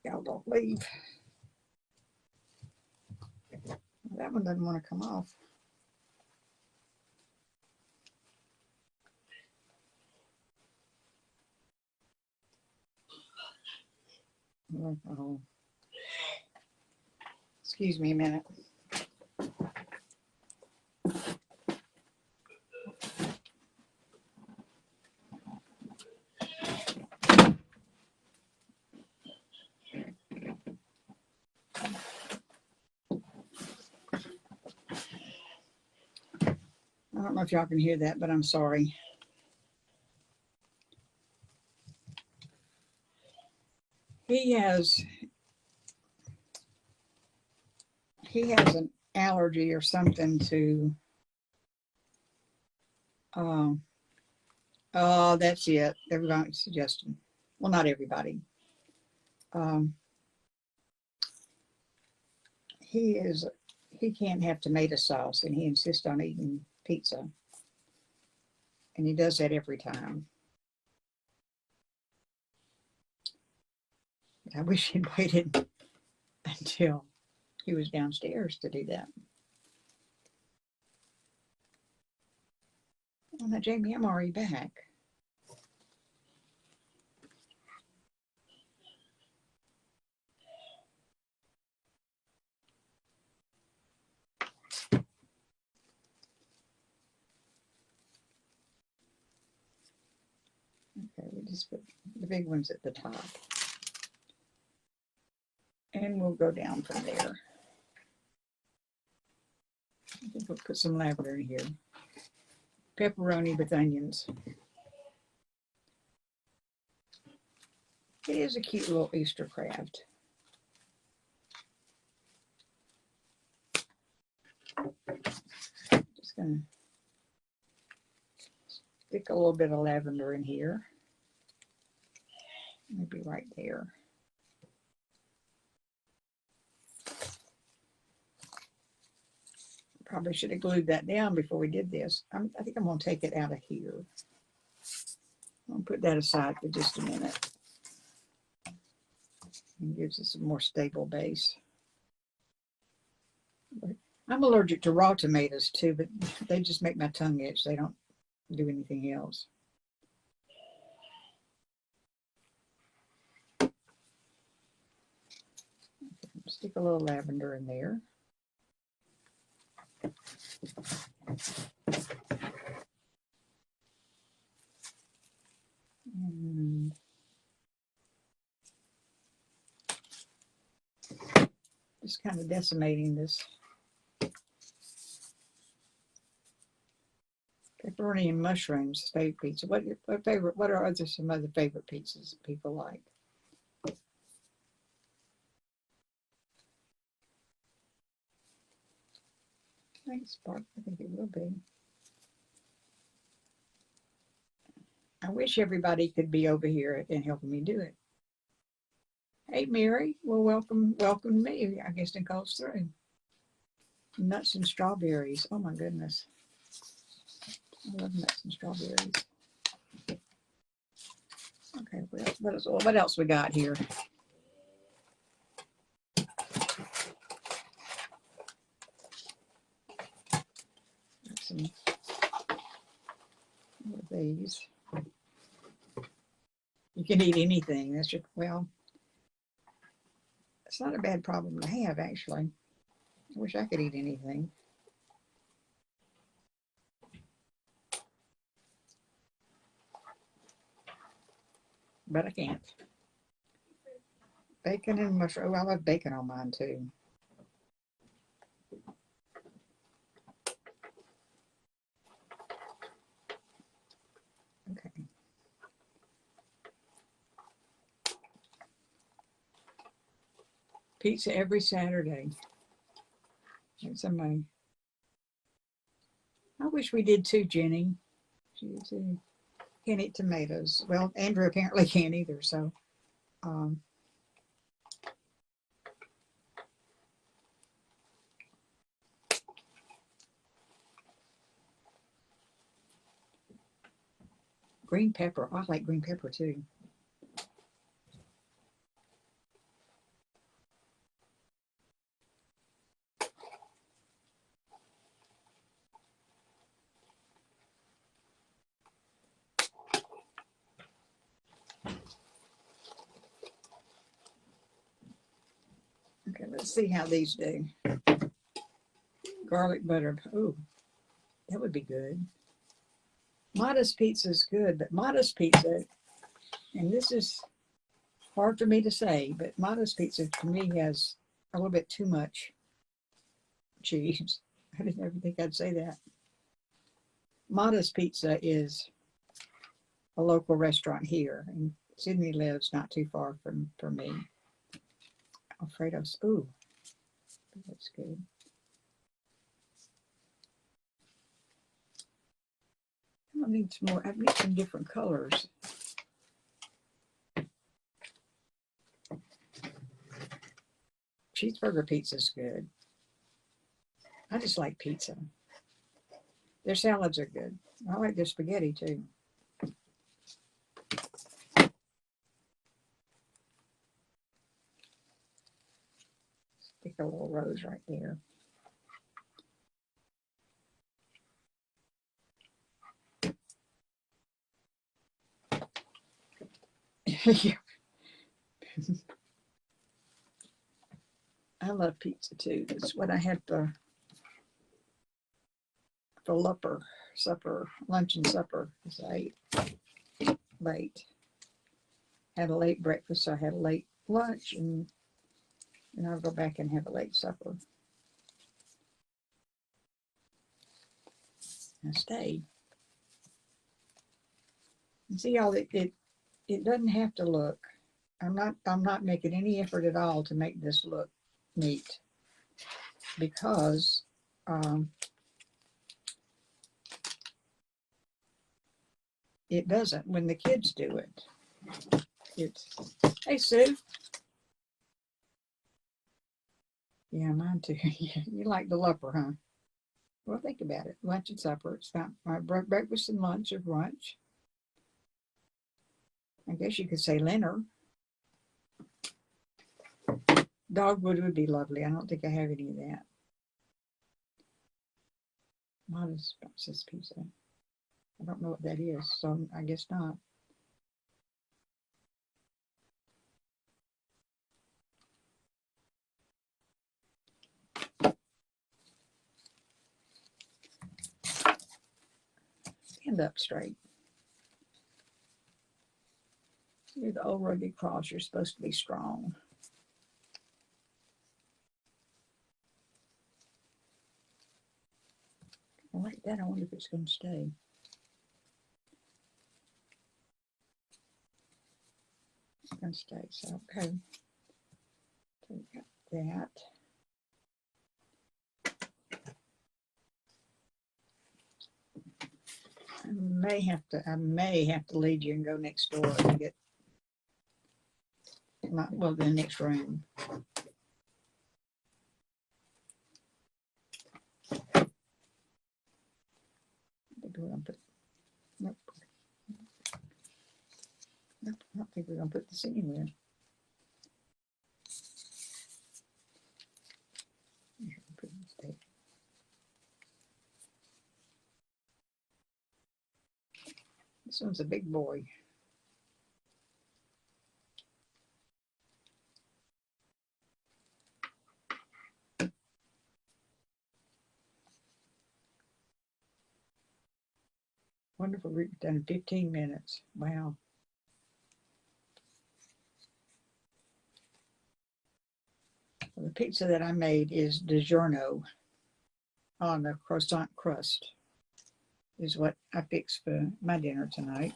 Y'all don't leave. That one doesn't want to come off. Oh. Excuse me a minute. I don't know if y'all can hear that, but I'm sorry. He has an allergy or something to, oh, that's it. Everybody's suggesting. Well, not everybody. He can't have tomato sauce, and he insists on eating pizza. And he does that every time. I wish he'd waited until he was downstairs to do that. Oh, now, Jamie, I'm already back. Okay, we just put the big ones at the top. And we'll go down from there. I think we'll put some lavender in here. Pepperoni with onions. It is a cute little Easter craft. Just gonna stick a little bit of lavender in here. Maybe right there. Probably should have glued that down before we did this. I think I'm going to take it out of here. I'll put that aside for just a minute. and gives us a more stable base. I'm allergic to raw tomatoes too, but they just make my tongue itch. They don't do anything else. Stick a little lavender in there. And just kind of decimating this pepperoni and mushrooms steak pizza. What are some other favorite pizzas that people like? I think it will be. I wish everybody could be over here and helping me do it. Hey, Mary. Well, welcome me. I guess Nicole's through. Nuts and strawberries. Oh my goodness. I love nuts and strawberries. Okay, what else we got here? Got some of these. You can eat anything. That's just, well, it's not a bad problem to have, actually. I wish I could eat anything. But I can't. Bacon and mushroom. Oh, I love bacon on mine too. Okay. Pizza every Saturday. That's amazing. I wish we did too, Jenny. She too. Can't eat tomatoes. Well, Andrew apparently can't either, so green pepper. I like green pepper too. Okay, let's see how these do. Garlic butter. Ooh, that would be good. Modest pizza is good, but modest pizza, and this is hard for me to say, but modest pizza to me has a little bit too much cheese. I didn't ever think I'd say that. Modest Pizza is a local restaurant here, and Sydney lives not too far from me. Alfredo's. Ooh, that's good. I need some more. I need some different colors. Cheeseburger pizza's good. I just like pizza. Their salads are good. I like their spaghetti too. Stick a little rose right there. I love pizza too. That's what I had for lunch and supper. So I ate late. Had a late breakfast, so I had a late lunch, and then I'll go back and have a late supper. I stayed. And see, y'all, it doesn't have to look. I'm not making any effort at all to make this look neat, because it doesn't when the kids do it. It's, hey Sue. Yeah, mine too. You like the lupper, huh? Well, think about it. Lunch and supper. It's not my breakfast and lunch or brunch. I guess you could say dinner. Dogwood would be lovely. I don't think I have any of that. What is this piece of? I don't know what that is, so I guess not. Stand up straight. You're the old rugged cross. You're supposed to be strong. Like that, I wonder if it's going to stay. It's going to stay. So, okay. So we got that. I may have to lead you and go next door to get, well, the next room. Nope. Nope, I don't think we're going to put this anywhere. This one's a big boy. Wonderful, we've done 15 minutes. Wow. Well, the pizza that I made is DiGiorno on a croissant crust is what I fixed for my dinner tonight.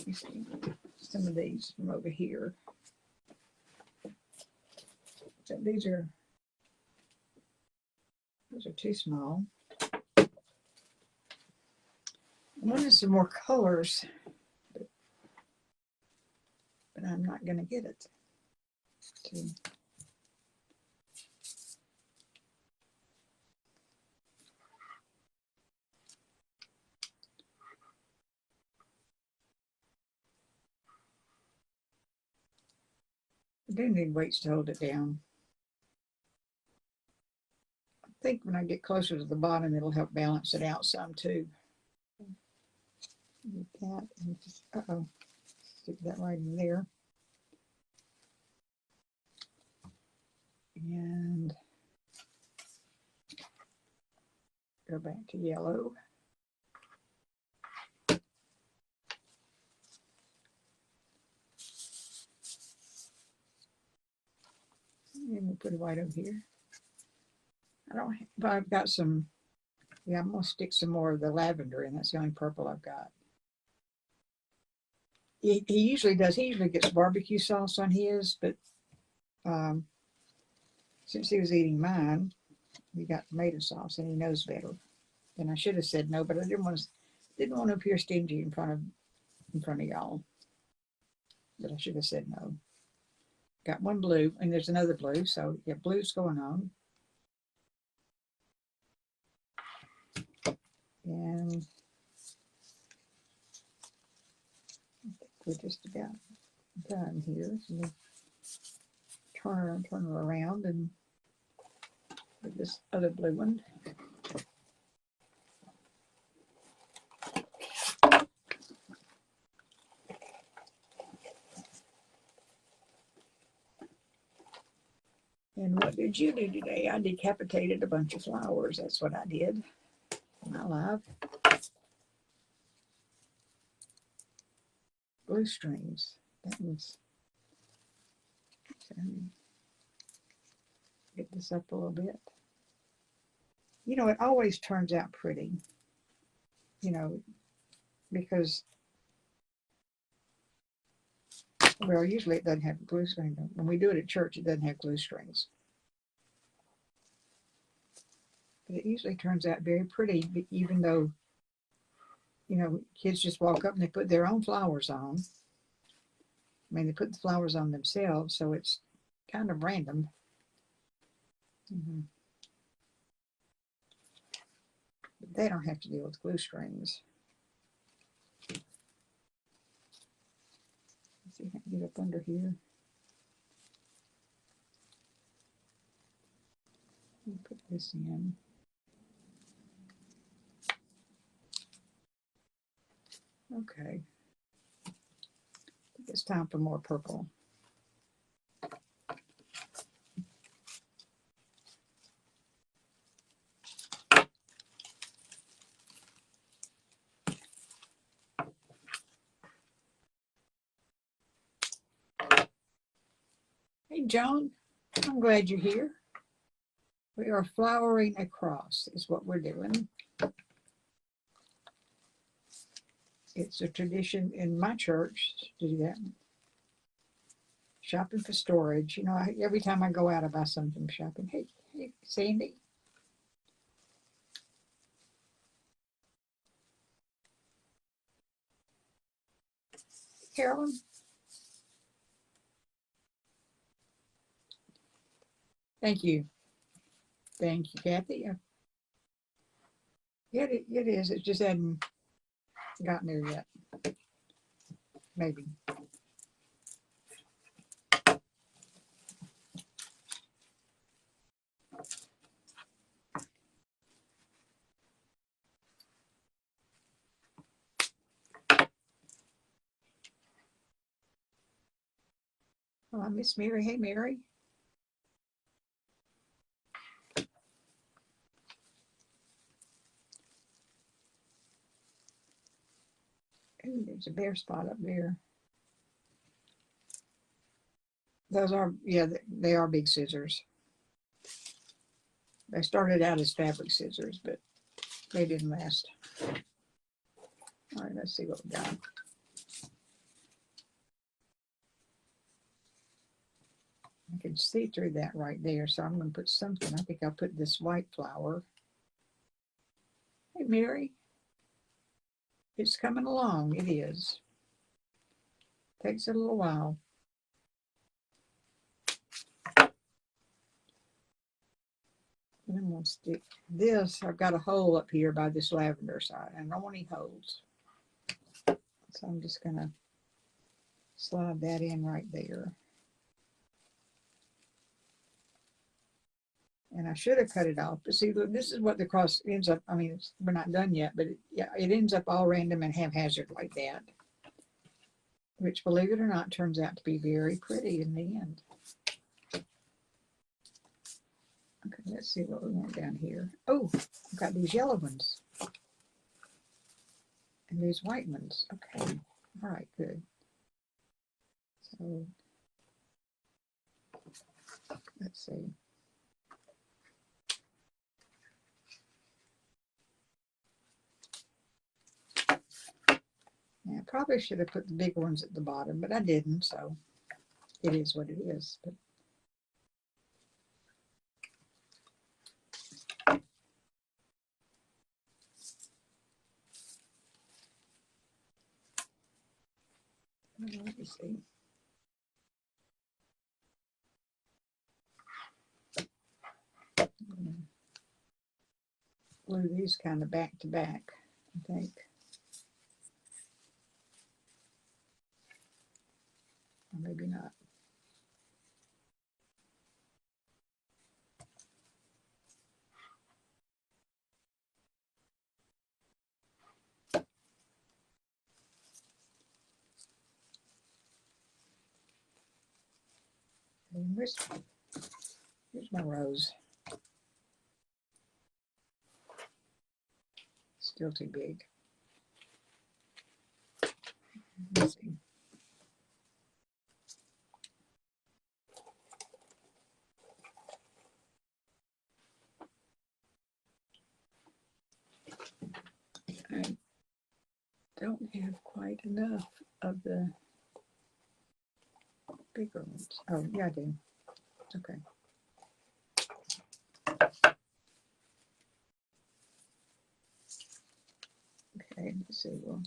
You see some of these from over here. So those are too small. I wanted some more colors, but I'm not going to get it. I do need weights to hold it down. I think when I get closer to the bottom, it'll help balance it out some too. With that, and just, stick that right in there. And go back to yellow. And we'll put a white over here. But I've got some, yeah, I'm going to stick some more of the lavender in. That's the only purple I've got. He usually does. He usually gets barbecue sauce on his, but since he was eating mine, we got tomato sauce, and he knows better. And I should have said no, but I didn't want to appear stingy in front of y'all. But I should have said no. Got one blue, and there's another blue, so yeah, blue's going on. And I think we're just about done here. So we turn her around and with this other blue one. And what did you do today? I decapitated a bunch of flowers. That's what I did in my life. Blue strings. That was, get this up a little bit. You know, it always turns out pretty, you know, because, well, usually it doesn't have glue strings. When we do it at church, it doesn't have glue strings. But it usually turns out very pretty, even though, you know, kids just walk up and they put their own flowers on. I mean, they put the flowers on themselves, so it's kind of random. But they don't have to deal with glue strings. Let's see if I can get up under here. this in. Okay. I think it's time for more purple. Hey, Joan, I'm glad you're here. We are flowering across is what we're doing. It's a tradition in my church to do that. Shopping for storage. You know, every time I go out, I buy something from shopping. Hey, Sandy. Carolyn. Thank you. Thank you, Kathy. Yeah, it is. It just hadn't gotten there yet. Maybe. Oh, I miss Mary. Hey, Mary. Ooh, there's a bare spot up there. Those are, yeah, they are big scissors. They started out as fabric scissors, but they didn't last. All right, let's see what we got. I can see through that right there, so I'm going to put something. I think I'll put this white flower. Hey, Mary. It's coming along. It is. Takes a little while. And I'm going to stick this. I've got a hole up here by this lavender side. I don't want any holes. So I'm just going to slide that in right there. And I should have cut it off. But see, look, this is what the cross ends up. I mean, we're not done yet, but it ends up all random and haphazard like that. Which, believe it or not, turns out to be very pretty in the end. Okay, let's see what we want down here. Oh, I've got these yellow ones. And these white ones. Okay. All right, good. So, let's see. Yeah, I probably should have put the big ones at the bottom, but I didn't, so it is what it is. But let me see. Glue these kind of back to back, I think. Or maybe not. And here's my rose. Still too big. Let's see. I don't have quite enough of the bigger ones. Oh, yeah, I do. Okay. Okay, let's see. We'll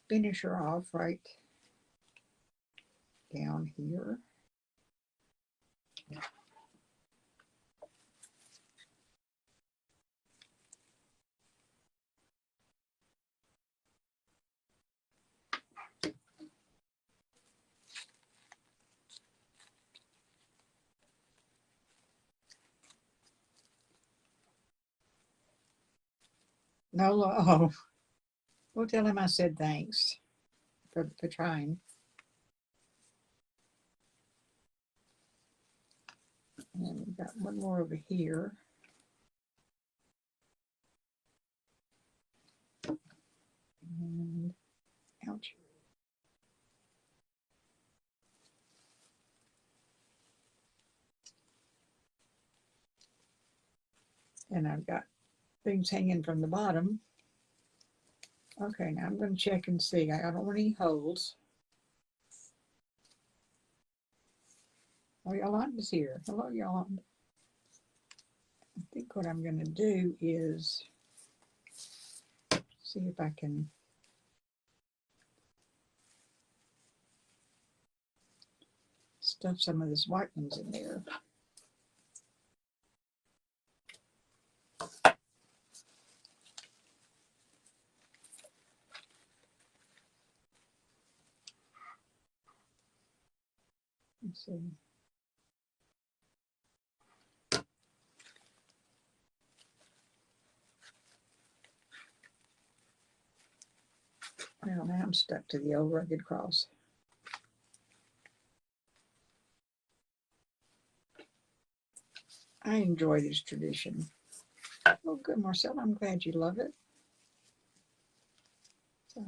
finish her off right down here. No, oh, we'll tell him I said thanks for trying. And we've got one more over here. And ouch. And I've got things hanging from the bottom. Okay, now I'm going to check and see. I don't want any holes. Oh, Yolanda's here. Hello, Yolanda. I think what I'm going to do is see if I can stuff some of this white ones in there. Let's see. Well, now I'm stuck to the old rugged cross. I enjoy this tradition. Oh, good, Marcel. I'm glad you love it. So,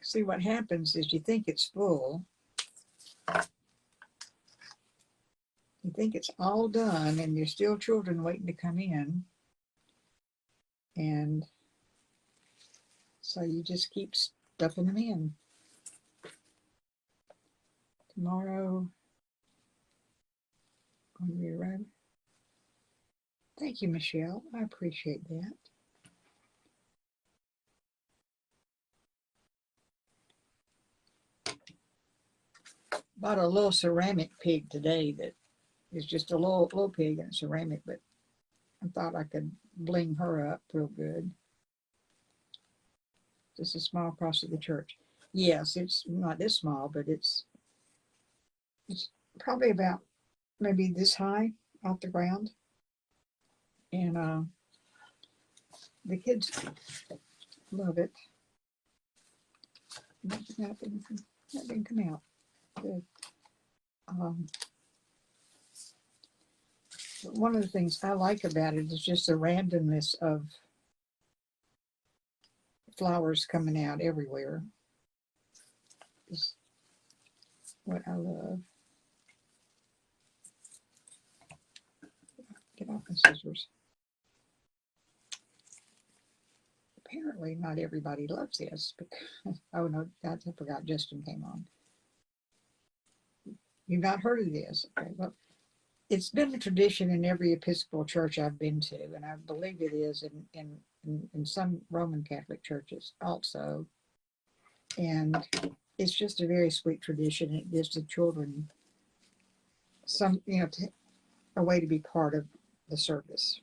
see, what happens is you think it's full. You think it's all done, and there's still children waiting to come in. And so you just keep stuffing them in. Tomorrow, going to be around. Thank you, Michelle. I appreciate that. Bought a little ceramic pig today that is just a little pig and ceramic, but I thought I could bling her up real good. Just a small cross of the church. Yes, it's not this small, but it's probably about maybe this high off the ground. And the kids love it. That didn't come out. Good. One of the things I like about it is just the randomness of flowers coming out everywhere. Is what I love. Get off the scissors. Apparently not everybody loves this because, oh no, I forgot Justin came on. You've not heard of this? Okay, well, it's been a tradition in every Episcopal church I've been to, and I believe it is in some Roman Catholic churches also. And it's just a very sweet tradition. It gives the children some, a way to be part of the service,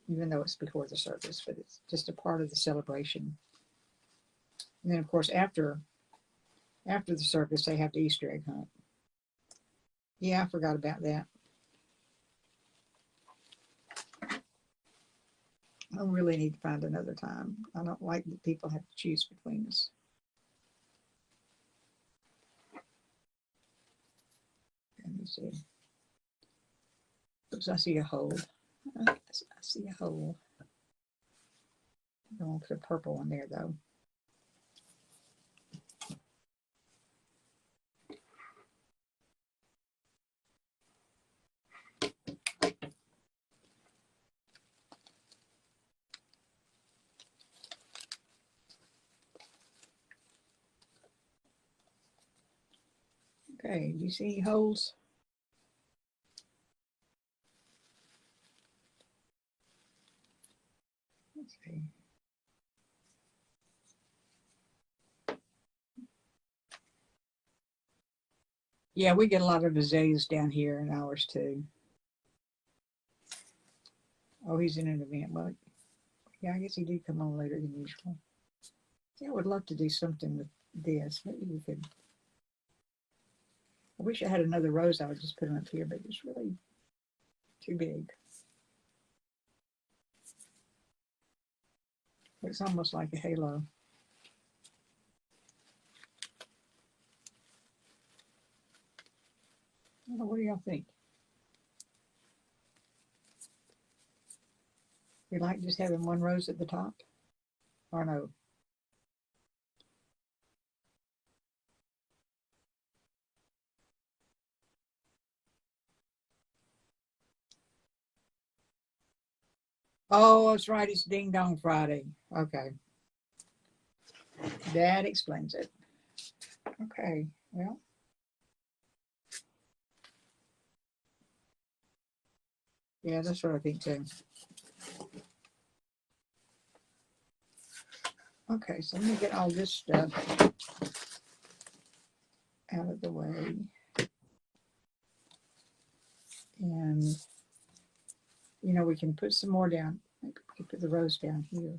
even though it's before the service, but it's just a part of the celebration. And then, of course, after the service, they have the Easter egg hunt. Yeah, I forgot about that. I really need to find another time. I don't like that people have to choose between us. Let me see. Oops, I see a hole. I see a hole. I don't want to put a purple one there, though. Okay, do you see any holes? Let's see. Yeah, we get a lot of azaleas down here in ours too. Oh, he's in an event. Well, yeah, I guess he did come on later than usual. Yeah, I would love to do something with this. Maybe we could. I wish I had another rose. I would just put them up here, but it's really too big. Looks almost like a halo. What do y'all think? You like just having one rose at the top? Or no? Oh, that's right. It's Ding Dong Friday. Okay. That explains it. Okay. Well. Yeah, that's what I think too. Okay, so let me get all this stuff out of the way. And, you know, we can put some more down. Maybe we can put the rose down here.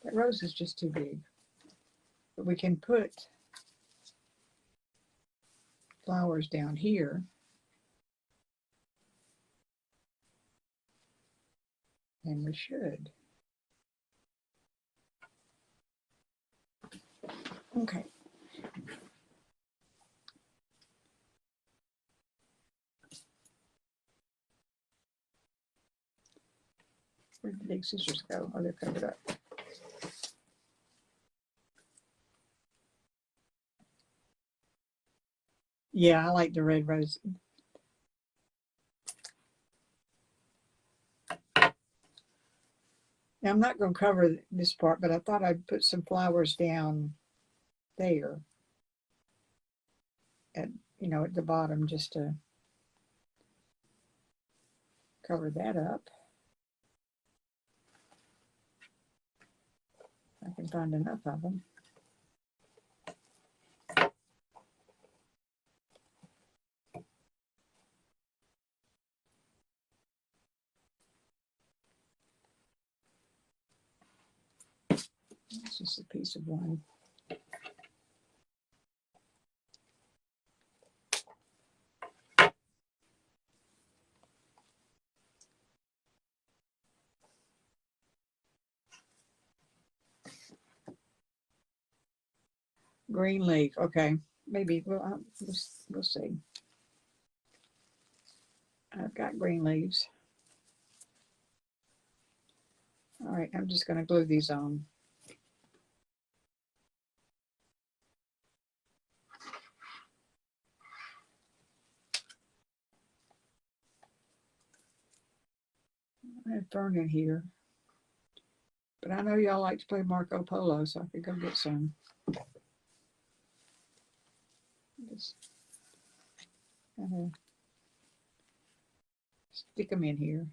That rose is just too big. But we can put flowers down here. And we should. Okay. Where'd the big scissors go? Oh, they're covered up. Yeah, I like the red rose. Now, I'm not going to cover this part, but I thought I'd put some flowers down there. At, you know, at the bottom, just to cover that up. I can find enough of them. It's just a piece of one. Green leaf. Okay, maybe we'll see. I've got green leaves. All right, I'm just going to glue these on. I have fern in here, but I know y'all like to play Marco Polo, so I could go get some. Just kind of stick them in here.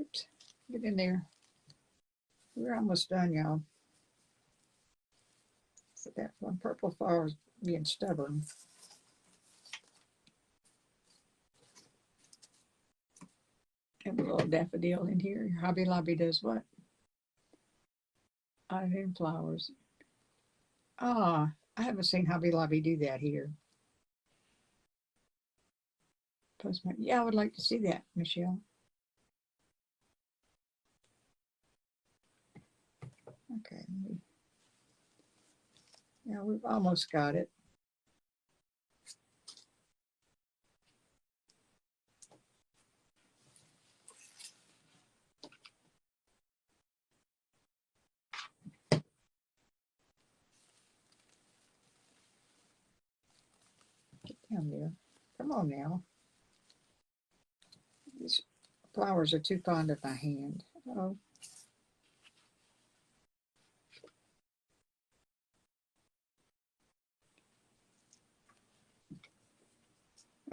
Oops, get in there. We're almost done, y'all. So that one purple flower is being stubborn. Have a little daffodil in here. Hobby Lobby does what? Autumn flowers. Ah, I haven't seen Hobby Lobby do that here. Postmark. Yeah, I would like to see that, Michelle. Okay. Yeah, we've almost got it. Get down there. Come on now. These flowers are too fond of my hand. Oh.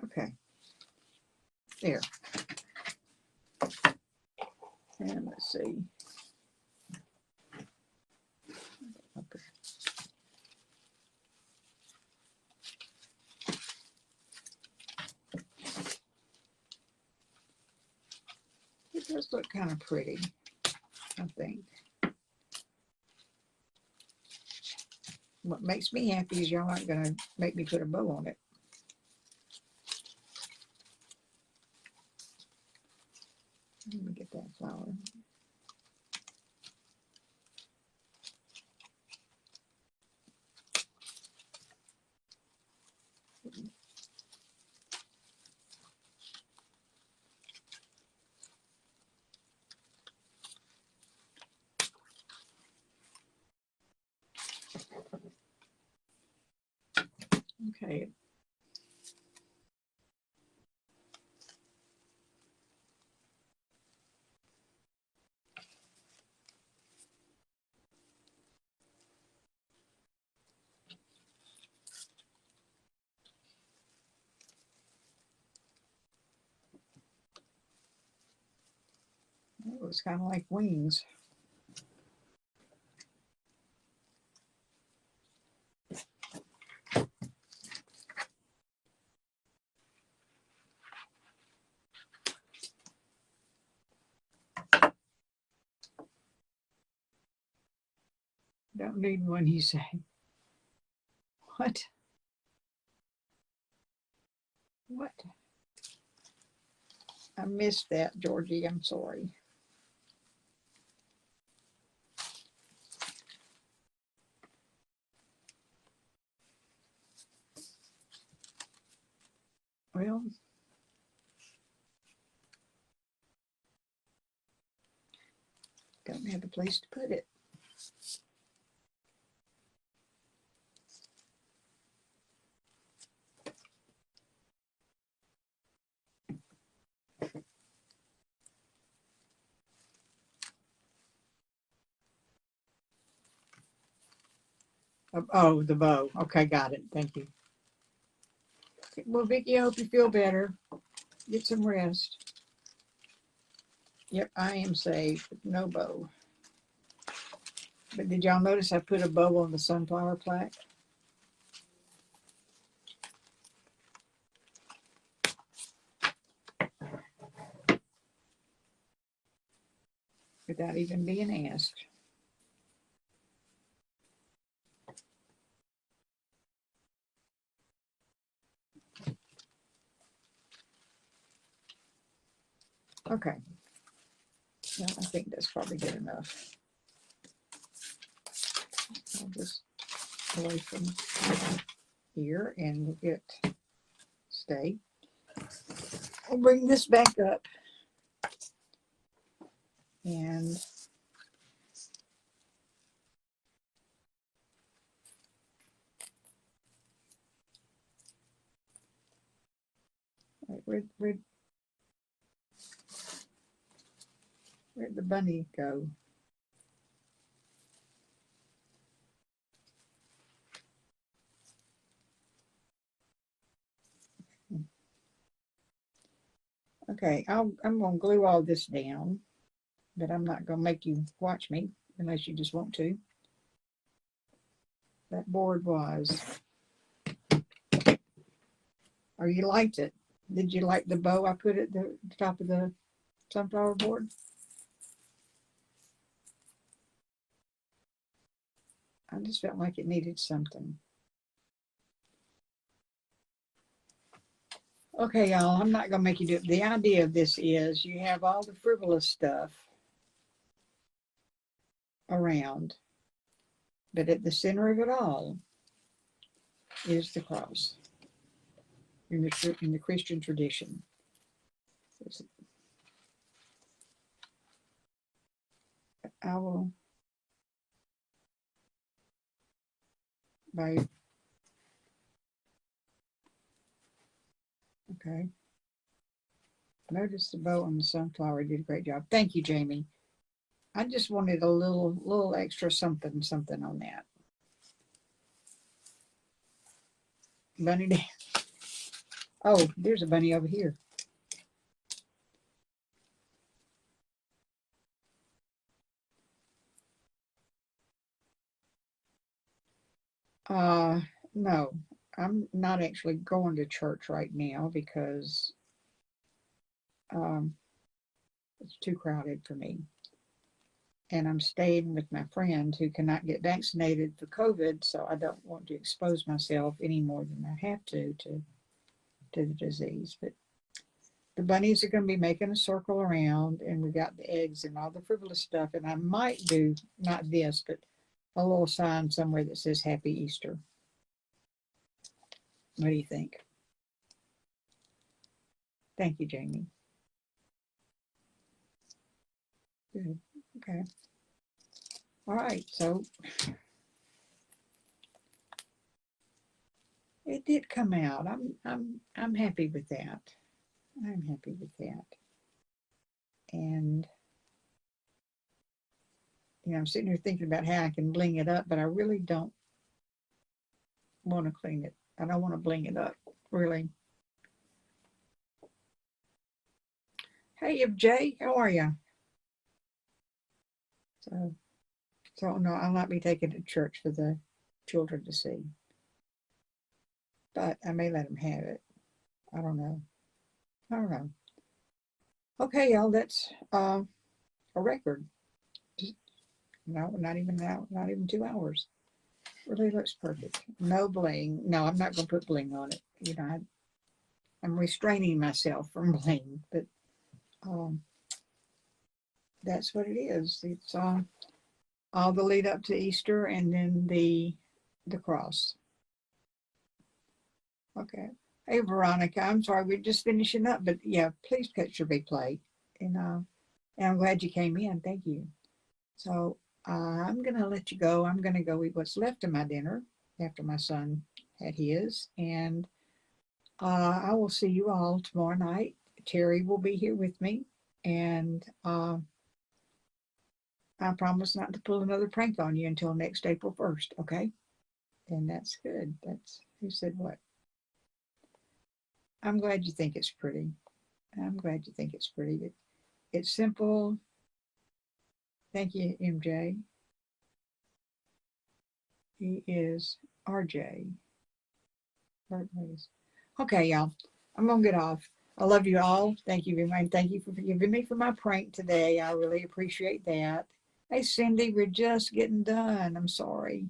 Okay. There. And let's see. It does look kind of pretty, I think. What makes me happy is y'all aren't going to make me put a bow on it. Let me get that flower. Okay. It was kind of like wings. Don't need one, you say. What? What? I missed that, Georgie. I'm sorry. Well, don't have a place to put it. Oh, the bow. Okay, got it. Thank you. Well, Vicki, I hope you feel better. Get some rest. Yep, I am safe. No bow. But did y'all notice I put a bow on the sunflower plaque? Without even being asked. Okay. Well, I think that's probably good enough. I'll just away from here and get stay. I'll bring this back up and where'd the bunny go? Okay, I'm going to glue all this down, but I'm not going to make you watch me unless you just want to. That board was, or you liked it. Did you like the bow I put at the top of the sunflower board? I just felt like it needed something. Okay, y'all, I'm not going to make you do it. The idea of this is you have all the frivolous stuff around, but at the center of it all is the cross in the Christian tradition. I will, by, okay. Notice the bow on the sunflower did a great job. Thank you, Jamie. I just wanted a little extra something on that. Bunny down. Oh, there's a bunny over here. Uh, no, I'm not actually going to church right now because um, it's too crowded for me. And I'm staying with my friend who cannot get vaccinated for COVID, so I don't want to expose myself any more than I have to the disease. But the bunnies are going to be making a circle around, and we got the eggs and all the frivolous stuff. And I might do not this, but a little sign somewhere that says Happy Easter. What do you think? Thank you, Jamie. Good. Okay. All right. So it did come out. I'm happy with that. I'm happy with that. And I'm sitting here thinking about how I can bling it up, but I really don't want to clean it. I don't want to bling it up, really. Hey, Jay, how are you? So no, I'll not be taking it to church for the children to see, but I may let them have it. I don't know. I don't know. Okay, y'all, that's a record. No, not even now, not even 2 hours. Really looks perfect. No bling. No, I'm not going to put bling on it. I'm restraining myself from bling, but um, that's what it is. It's all the lead up to Easter and then the cross. Okay. Hey, Veronica, I'm sorry, we're just finishing up, but yeah, please catch your replay. And I'm glad you came in. Thank you. So I'm going to let you go. I'm going to go eat what's left of my dinner after my son had his. And I will see you all tomorrow night. Terry will be here with me. And I promise not to pull another prank on you until next April 1st. Okay. And that's good. Who said what? I'm glad you think it's pretty. I'm glad you think it's pretty. It's simple. Thank you, MJ. He is RJ. Okay, y'all. I'm gonna get off. I love you all. Thank you very much. Thank you for forgiving me for my prank today. I really appreciate that. Hey, Cindy, we're just getting done. I'm sorry.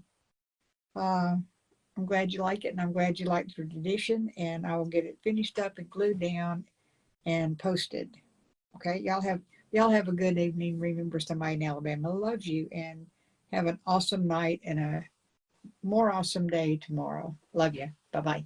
I'm glad you like it, and I'm glad you like the tradition. And I will get it finished up and glued down and posted. Okay, y'all have a good evening. Remember, somebody in Alabama loves you, and have an awesome night and a more awesome day tomorrow. Love you. Bye bye.